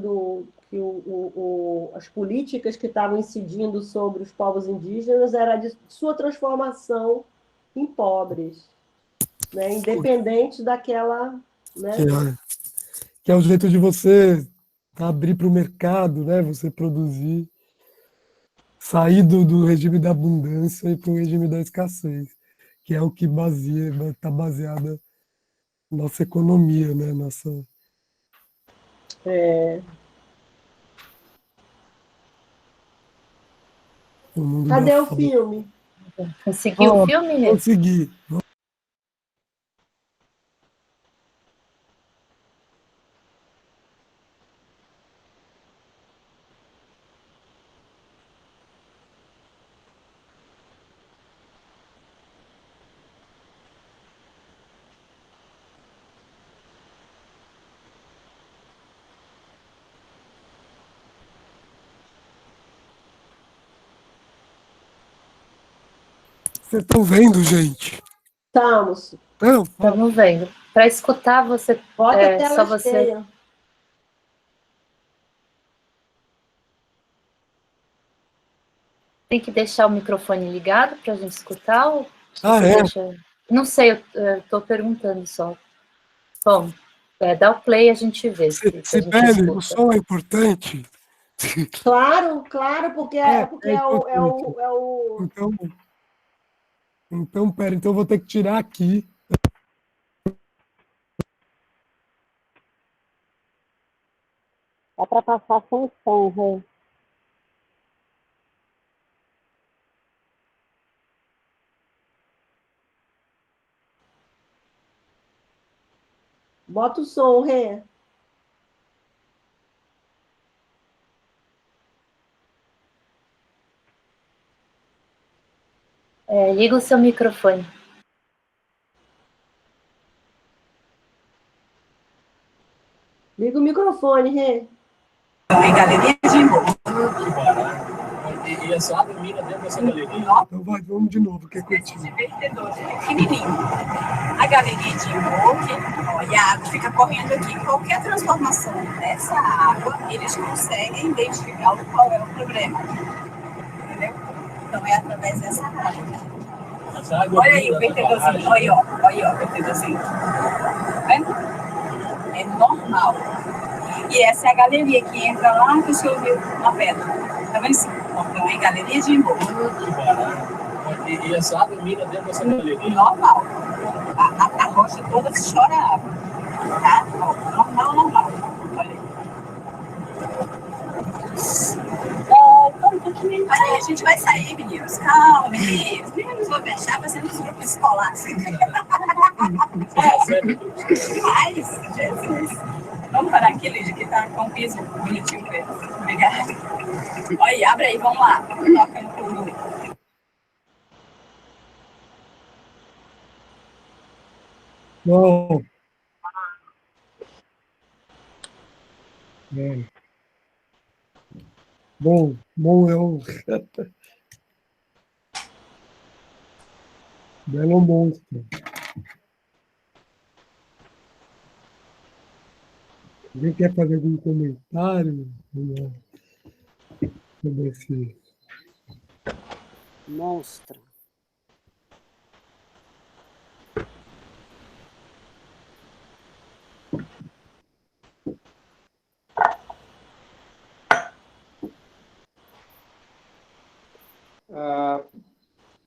as políticas que estavam incidindo sobre os povos indígenas era de sua transformação em pobres, né? Independente daquela... Né? Que é o jeito de você abrir para o mercado, né? Você produzir, sair do regime da abundância e para o regime da escassez, que é o que está baseada nossa economia, né? O mundo Cadê da o filme? Conseguiu o filme, Nê? Consegui. Vocês estão vendo, gente? Estamos. Não, Estamos vendo. Para escutar, você Bota a tela só você cheia. tem que deixar o microfone ligado para a gente escutar? Ou Ah, você é? deixa... Não sei, eu estou perguntando só. Bom, dá o play e a gente vê. Sibeli, o som é importante? Claro, claro, porque é importante. o... Então, pera, então eu vou ter que tirar aqui. Dá para passar sem som, Rê. Bota o som, Rê. Liga o seu microfone. Liga o microfone, Rê. Em galeria de novo. E essa água mira dentro dessa galeria. Então vamos de novo, que é curtinho. Divertidor, pequenininho. A galeria de Imoque, olha, a água fica correndo aqui. Qualquer transformação dessa água, eles conseguem identificar qual é o problema. Entendeu? Então é através dessa água. Olha aí o vertedorzinho, olha aí, ó, o vertedorzinho. Tá vendo? É normal. E essa é a galeria que entra lá que o senhor viu na pedra. Tá vendo? Então é galeria de Imoque. E essa água mira dentro dessa galeria. Normal. A rocha toda chora água. Tá? Normal. Olha aí. Aí a gente vai sair, meninos. Calma, meninos. Meninos, vou fechar, vai ser nos grupos escolares. Mas, Jesus. Vamos parar aqui, Lídia, que tá com o piso bonitinho pra eles. Obrigada. Olha aí, abre aí, vamos lá. Toca no pulo. Bom. Bom é um belo monstro. Alguém quer fazer algum comentário sobre esse monstro?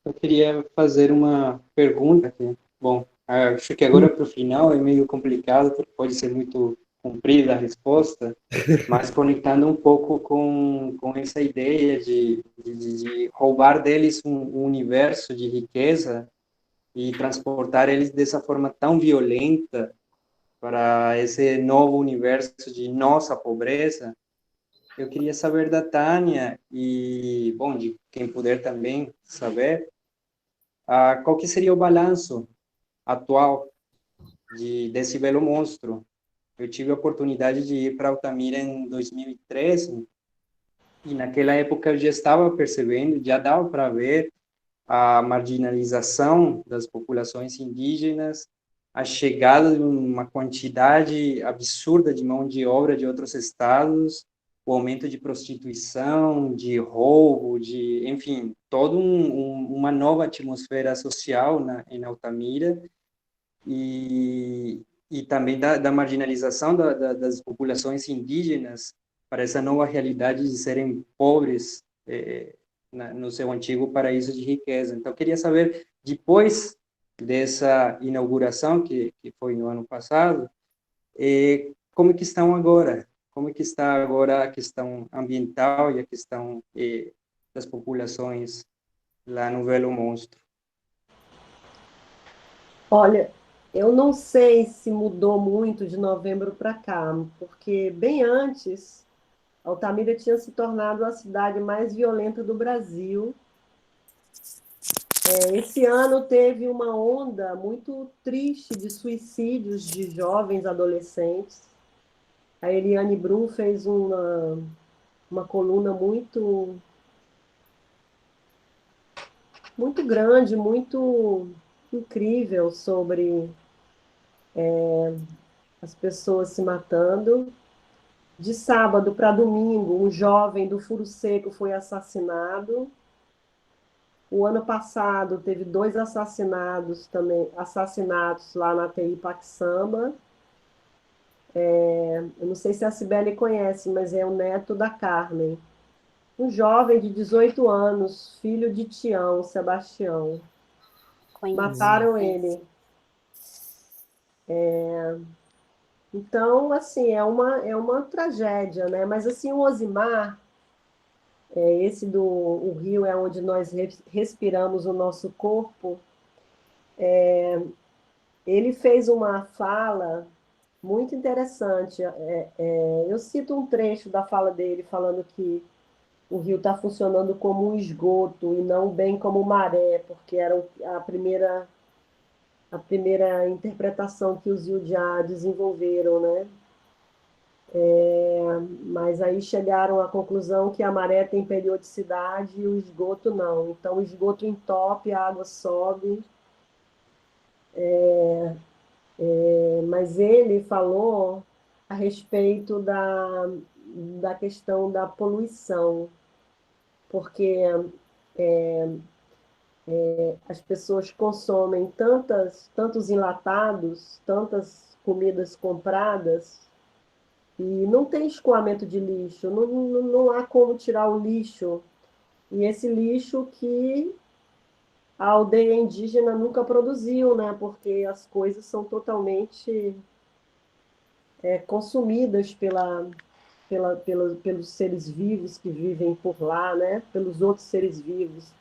Eu queria fazer uma pergunta aqui. Bom, acho que agora para o final é meio complicado, porque pode ser muito comprida a resposta, mas conectando um pouco com essa ideia de roubar deles um universo de riqueza e transportar eles dessa forma tão violenta para esse novo universo de nossa pobreza. Eu queria saber da Tânia e, bom, de quem puder também saber, qual que seria o balanço atual desse belo monstro. Eu tive a oportunidade de ir para Altamira em 2013 e naquela época eu já estava percebendo, já dava para ver a marginalização das populações indígenas, a chegada de uma quantidade absurda de mão de obra de outros estados, o aumento de prostituição, de roubo, enfim, toda uma nova atmosfera social em Altamira e também da marginalização das populações indígenas para essa nova realidade de serem pobres no seu antigo paraíso de riqueza. Então, eu queria saber, depois dessa inauguração, que foi no ano passado, como é que estão agora? Como é que está agora a questão ambiental e a questão das populações lá no Belo Monstro? Olha, eu não sei se mudou muito de novembro para cá, porque bem antes, Altamira tinha se tornado a cidade mais violenta do Brasil. Esse ano teve uma onda muito triste de suicídios de jovens adolescentes. A Eliane Brum fez uma coluna muito grande, muito incrível sobre as pessoas se matando. De sábado para domingo, um jovem do Furo Seco foi assassinado. O ano passado teve 2 assassinatos lá na TI Paxamba. Eu não sei se a Cibele conhece, mas é o neto da Carmen. Um jovem de 18 anos, filho de Tião, Sebastião. Mataram ele. Então, assim, é uma tragédia, né? Mas, assim, o Osimar, esse o rio é onde nós respiramos o nosso corpo, ele fez uma fala muito interessante. Eu cito um trecho da fala dele, falando que o rio está funcionando como um esgoto e não bem como maré, porque era a primeira interpretação que os Yudiá desenvolveram, né? Mas aí chegaram à conclusão que a maré tem periodicidade e o esgoto não. Então, o esgoto entope, a água sobe. Mas ele falou a respeito da questão da poluição, porque as pessoas consomem tantos enlatados, tantas comidas compradas, e não tem escoamento de lixo, não há como tirar o lixo. E esse lixo que a aldeia indígena nunca produziu, né? Porque as coisas são totalmente consumidas pelos seres vivos que vivem por lá, né? Pelos outros seres vivos.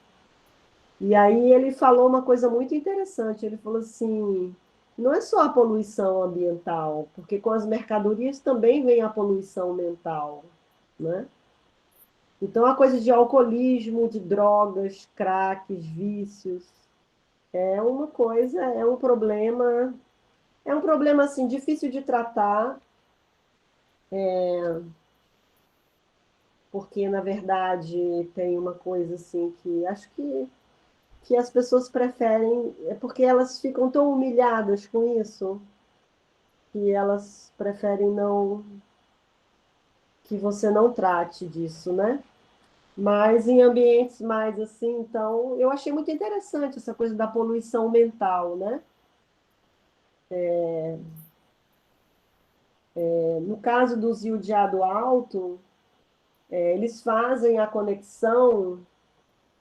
E aí ele falou uma coisa muito interessante. Ele falou assim, não é só a poluição ambiental, porque com as mercadorias também vem a poluição mental, né? Então, a coisa de alcoolismo, de drogas, craques, vícios, é um problema assim, difícil de tratar, porque, na verdade, tem uma coisa assim que acho que as pessoas preferem, porque elas ficam tão humilhadas com isso, que elas preferem que você não trate disso, né? Mas em ambientes mais assim, então, eu achei muito interessante essa coisa da poluição mental, né? No caso do Rio de Ado Alto, eles fazem a conexão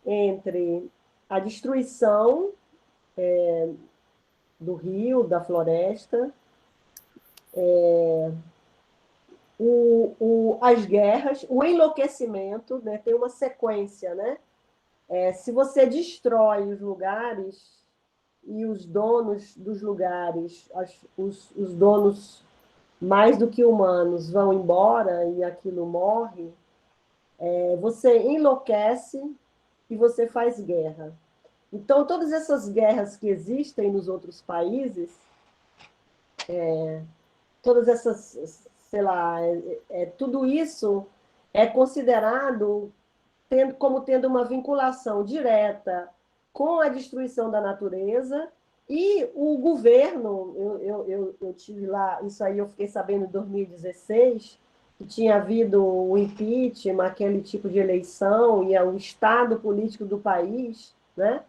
entre a destruição do rio, da floresta, as guerras, o enlouquecimento, né? Tem uma sequência, né? Se você destrói os lugares e os donos dos lugares, os donos mais do que humanos vão embora e aquilo morre, você enlouquece e você faz guerra. Então, todas essas guerras que existem nos outros países, todas essas, sei lá, tudo isso é considerado como tendo uma vinculação direta com a destruição da natureza, e o governo, eu tive lá, isso aí eu fiquei sabendo em 2016, que tinha havido o impeachment, aquele tipo de eleição, e o estado político do país, né?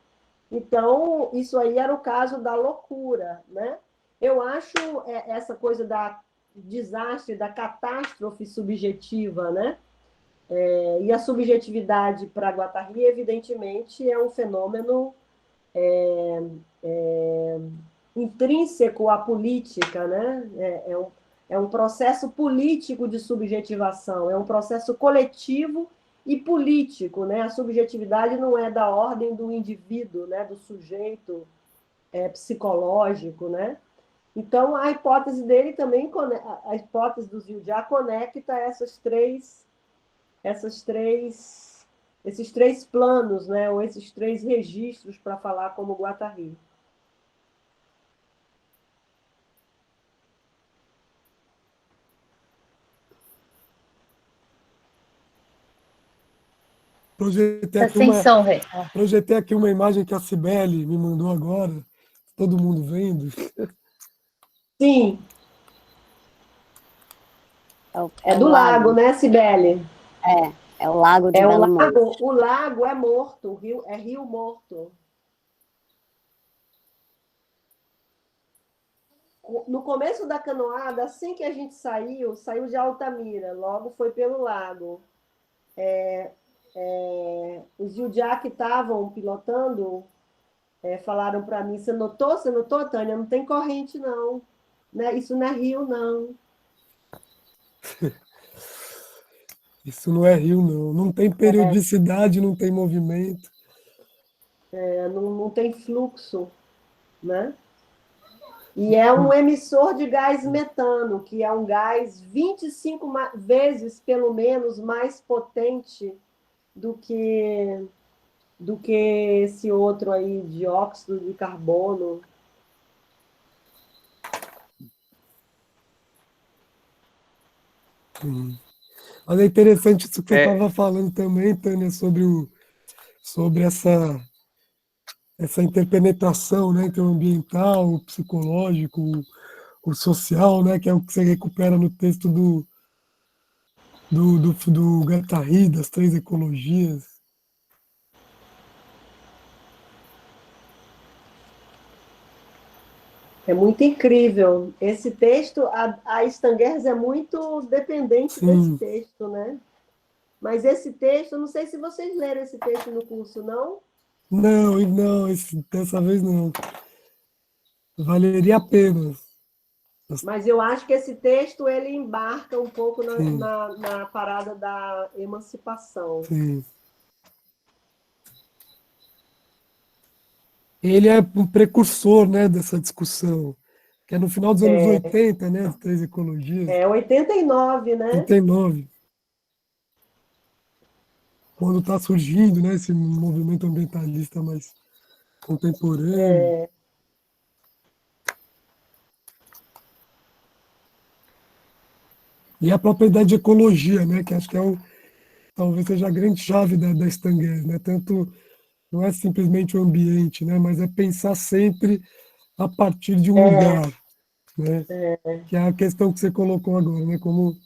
Então, isso aí era o caso da loucura, né? Eu acho essa coisa da desastre, da catástrofe subjetiva, né? E a subjetividade para Guattari, evidentemente, é um fenômeno intrínseco à política, né? É um processo político de subjetivação, é um processo coletivo e político, né? A subjetividade não é da ordem do indivíduo, né? Do sujeito psicológico, né? Então, a hipótese dele também, a hipótese do Yudiá conecta esses três planos, né? Ou esses 3 registros para falar como Guattari. Projetei aqui uma imagem que a Cibele me mandou agora, todo mundo vendo. Sim. É do lago, né, Cibele? É o Lago de Belo Monte. O lago é morto, é rio morto. No começo da canoada, assim que a gente saiu de Altamira, logo foi pelo lago. Os Judiá que estavam pilotando falaram para mim, você notou, Tânia? Não tem corrente, não. Né? Isso não é rio, não. Isso não é rio, não. Não tem periodicidade, não tem movimento. Não tem fluxo, né? E é um emissor de gás metano, que é um gás 25 vezes, pelo menos, mais potente do que esse outro aí, dióxido de carbono. Mas é interessante isso que você estava falando também, Tânia, sobre essa interpenetração, né, entre o ambiental, o psicológico, o social, né, que é o que você recupera no texto do Guattari, das 3 ecologias. É muito incrível. Esse texto, a Stangers é muito dependente desse texto, né? Mas esse texto, não sei se vocês leram esse texto no curso, não? Não, dessa vez não. Valeria a pena. Mas eu acho que esse texto ele embarca um pouco na parada da emancipação. Sim. Ele é um precursor, né, dessa discussão, que é no final dos anos 80, né, as 3 ecologias. 89, né? 89. Quando está surgindo, né, esse movimento ambientalista mais contemporâneo. E a própria ideia de ecologia, né, que acho que talvez seja a grande chave da Stangers, né, tanto não é simplesmente o ambiente, né, mas é pensar sempre a partir de um lugar, né, que é a questão que você colocou agora, né, como o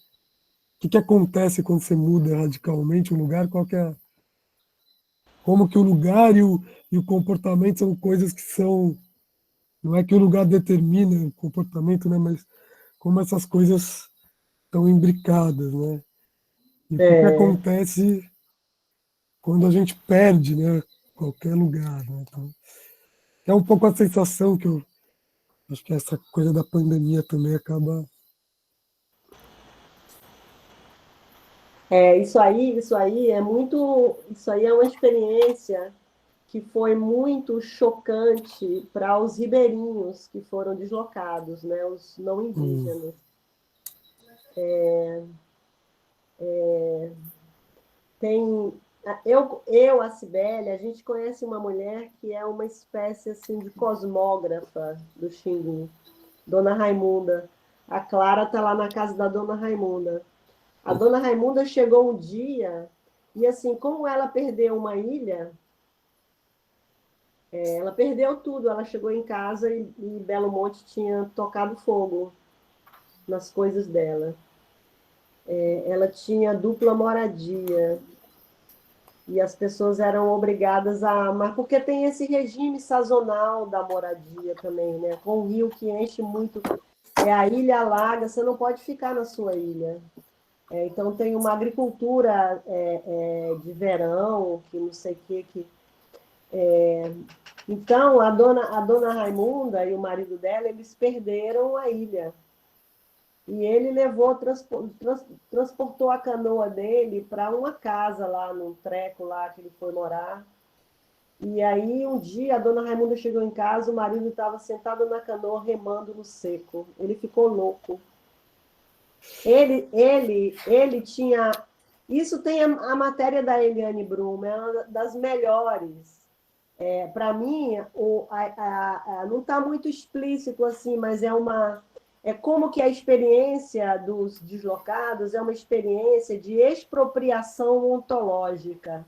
que acontece quando você muda radicalmente um lugar, como que o lugar e o comportamento são coisas que são, não é que o lugar determina o comportamento, né, mas como essas coisas estão imbricadas, né? E o que acontece quando a gente perde, né, qualquer lugar, né? Então, é um pouco a sensação que eu acho que essa coisa da pandemia também acaba. Isso aí é muito, isso aí é uma experiência que foi muito chocante para os ribeirinhos que foram deslocados, né, os não indígenas. A Cibele, a gente conhece uma mulher que é uma espécie assim de cosmógrafa do Xingu, Dona Raimunda. A Clara está lá na casa da Dona Raimunda. A Dona Raimunda chegou um dia e, assim, como ela perdeu uma ilha, ela perdeu tudo. Ela chegou em casa e Belo Monte tinha tocado fogo nas coisas dela. Ela tinha dupla moradia e as pessoas eram obrigadas mas porque tem esse regime sazonal da moradia também, né? Com o rio que enche muito, a ilha alaga, você não pode ficar na sua ilha. Então tem uma agricultura de verão, que não sei o que. Então a dona Raimunda e o marido dela, eles perderam a ilha. E ele transportou a canoa dele para uma casa lá, num treco lá que ele foi morar. E aí, um dia, a dona Raimunda chegou em casa, o marido estava sentado na canoa, remando no seco. Ele ficou louco. Ele tinha... Isso tem a matéria da Eliane Brum, é uma das melhores. Para mim, não está muito explícito assim, mas é como que a experiência dos deslocados é uma experiência de expropriação ontológica.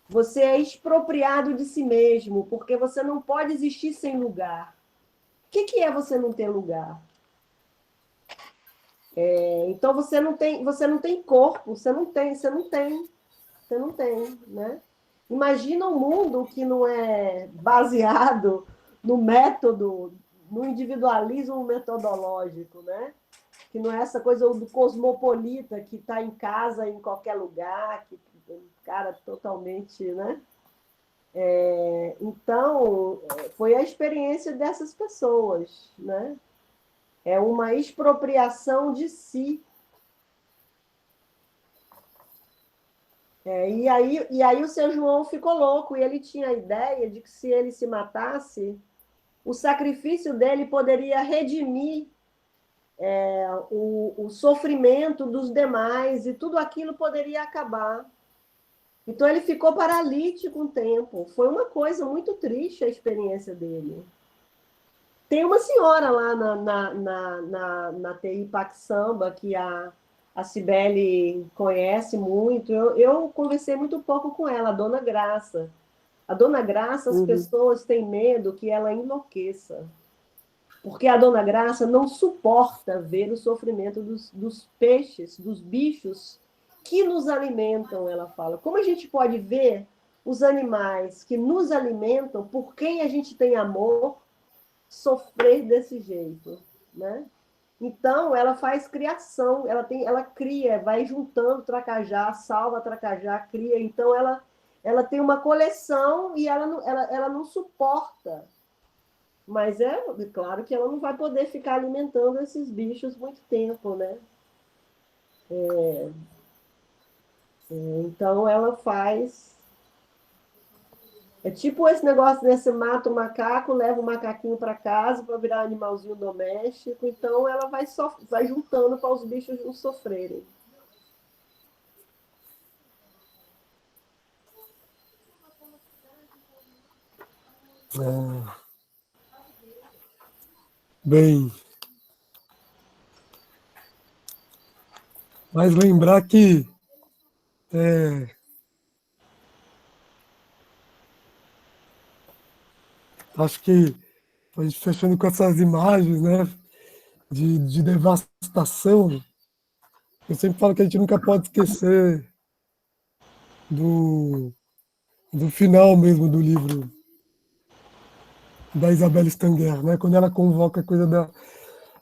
Você é expropriado de si mesmo, porque você não pode existir sem lugar. O que é você não ter lugar? Então você não tem corpo, você não tem. Você não tem, né? Imagina um mundo que não é baseado no método, no individualismo metodológico, né? Que não é essa coisa do cosmopolita que está em casa, em qualquer lugar, que um cara totalmente, né? Então, foi a experiência dessas pessoas, né? É uma expropriação de si. E aí o seu João ficou louco, e ele tinha a ideia de que se ele se matasse, o sacrifício dele poderia redimir o sofrimento dos demais, e tudo aquilo poderia acabar. Então ele ficou paralítico um tempo. Foi uma coisa muito triste a experiência dele. Tem uma senhora lá na TI Paxamba, que a Cibele conhece muito. Eu conversei muito pouco com ela, a Dona Graça. A Dona Graça, as pessoas têm medo que ela enlouqueça. Porque a Dona Graça não suporta ver o sofrimento dos peixes, dos bichos que nos alimentam, ela fala. Como a gente pode ver os animais que nos alimentam, por quem a gente tem amor, sofrer desse jeito, né? Então, ela faz criação, ela cria, vai juntando tracajá, salva tracajá, cria. Então, ela tem uma coleção e ela não suporta. Mas é claro que ela não vai poder ficar alimentando esses bichos muito tempo, né? Então, ela faz... É tipo esse negócio, né? Você mata o macaco, leva o macaquinho para casa para virar animalzinho doméstico. Então, ela vai juntando para os bichos não sofrerem. Bem, mas lembrar que acho que a gente fechando com essas imagens, né, de devastação, eu sempre falo que a gente nunca pode esquecer do final mesmo do livro da Isabelle Stanger, né, quando ela convoca a coisa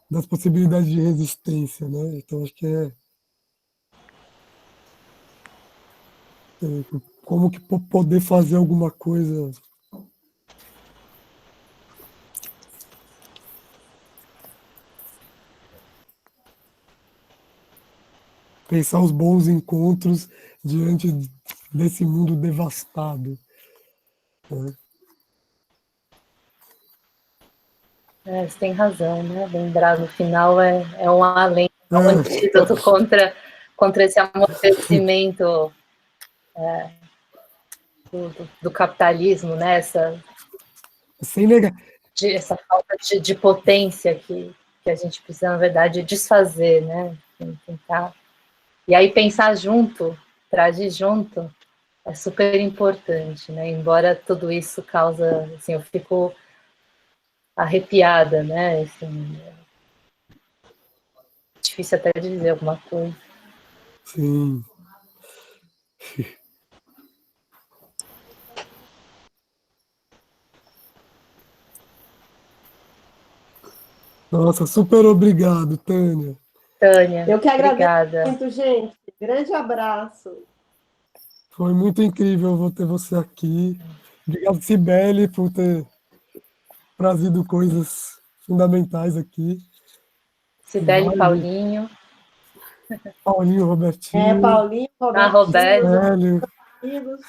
das possibilidades de resistência, né? Então acho que como que poder fazer alguma coisa pensar os bons encontros diante desse mundo devastado, né? Você tem razão, né? Lembrar no final é um alento, um antídoto contra esse amortecimento do capitalismo, né? Sem negar. Essa falta de potência que a gente precisa, na verdade, desfazer, né? Tentar. E aí pensar junto, trazer junto, é super importante, né? Embora tudo isso causa, assim, eu fico arrepiada, né? Assim, difícil até de dizer alguma coisa. Sim. Nossa, super obrigado, Tânia. Tânia, eu que agradeço obrigada. Muito, gente. Grande abraço. Foi muito incrível ter você aqui. Obrigado, Cibele, por ter trazido coisas fundamentais aqui. Cibele, Paulinho. Paulinho, Robertinho. Paulinho, Roberto. Amigos.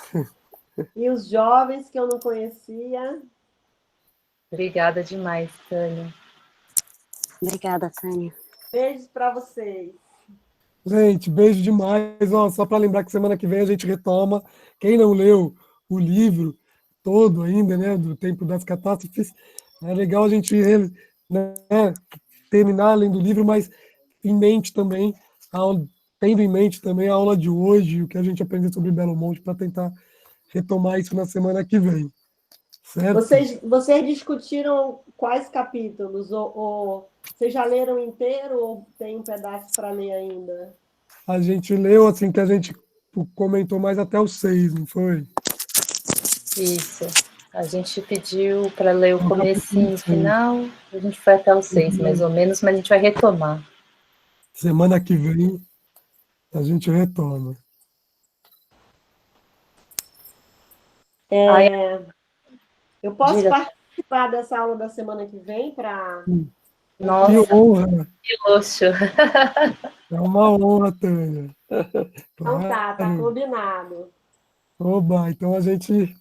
E os jovens que eu não conhecia. Obrigada demais, Tânia. Obrigada, Tânia. Beijos para vocês. Gente, beijo demais. Ó, só para lembrar que semana que vem a gente retoma. Quem não leu o livro todo ainda, né, do Tempo das Catástrofes, é legal a gente, né, terminar lendo o livro, mas em mente também, tendo em mente também a aula de hoje, o que a gente aprendeu sobre Belo Monte, para tentar retomar isso na semana que vem. Certo? Vocês discutiram quais capítulos? Ou vocês já leram inteiro ou tem um pedaço para ler ainda? A gente leu assim que a gente comentou mais até o 6, não foi? Isso. A gente pediu para ler o comecinho e o final, a gente foi até o 6, mais ou menos, mas a gente vai retomar. Semana que vem a gente retoma. Eu posso Diga. participar dessa aula da semana que vem para... Nossa, Que honra! que luxo! É uma honra, Tânia. Então tá Claro. combinado. Oba, então a gente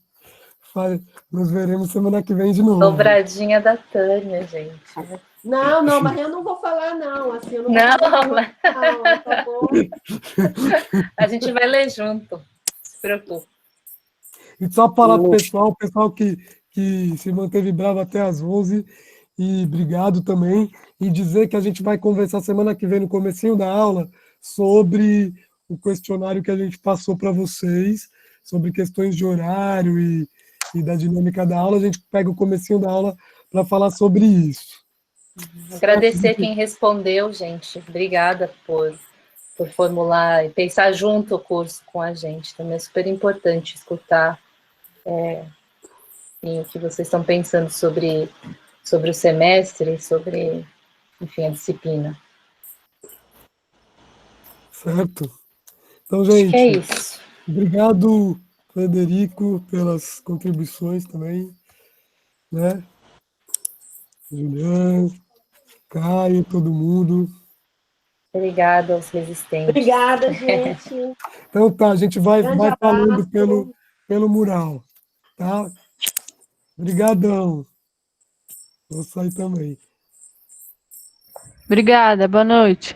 nos veremos semana que vem de novo. Dobradinha da Tânia, gente. Não, mas eu não vou falar, não. Assim, eu não vou Não, falar, mas não. Eu só vou... a gente vai ler junto. Não se preocupe. E só falar para o pessoal que se manteve bravo até as 11, e obrigado também, e dizer que a gente vai conversar semana que vem, no comecinho da aula, sobre o questionário que a gente passou para vocês, sobre questões de horário e da dinâmica da aula. A gente pega o comecinho da aula para falar sobre isso. Agradecer quem respondeu, gente. Obrigada por formular e pensar junto o curso com a gente. Também é super importante escutar o que vocês estão pensando sobre o semestre, sobre, enfim, a disciplina. Certo? Então, Acho gente, que é isso. Obrigado, Frederico, pelas contribuições também, né? Juliano, Caio, todo mundo. Obrigada aos resistentes. Obrigada, gente. Então tá, a gente vai Grande falando abraço. pelo mural, tá? Obrigadão. Vou sair também. Obrigada, boa noite.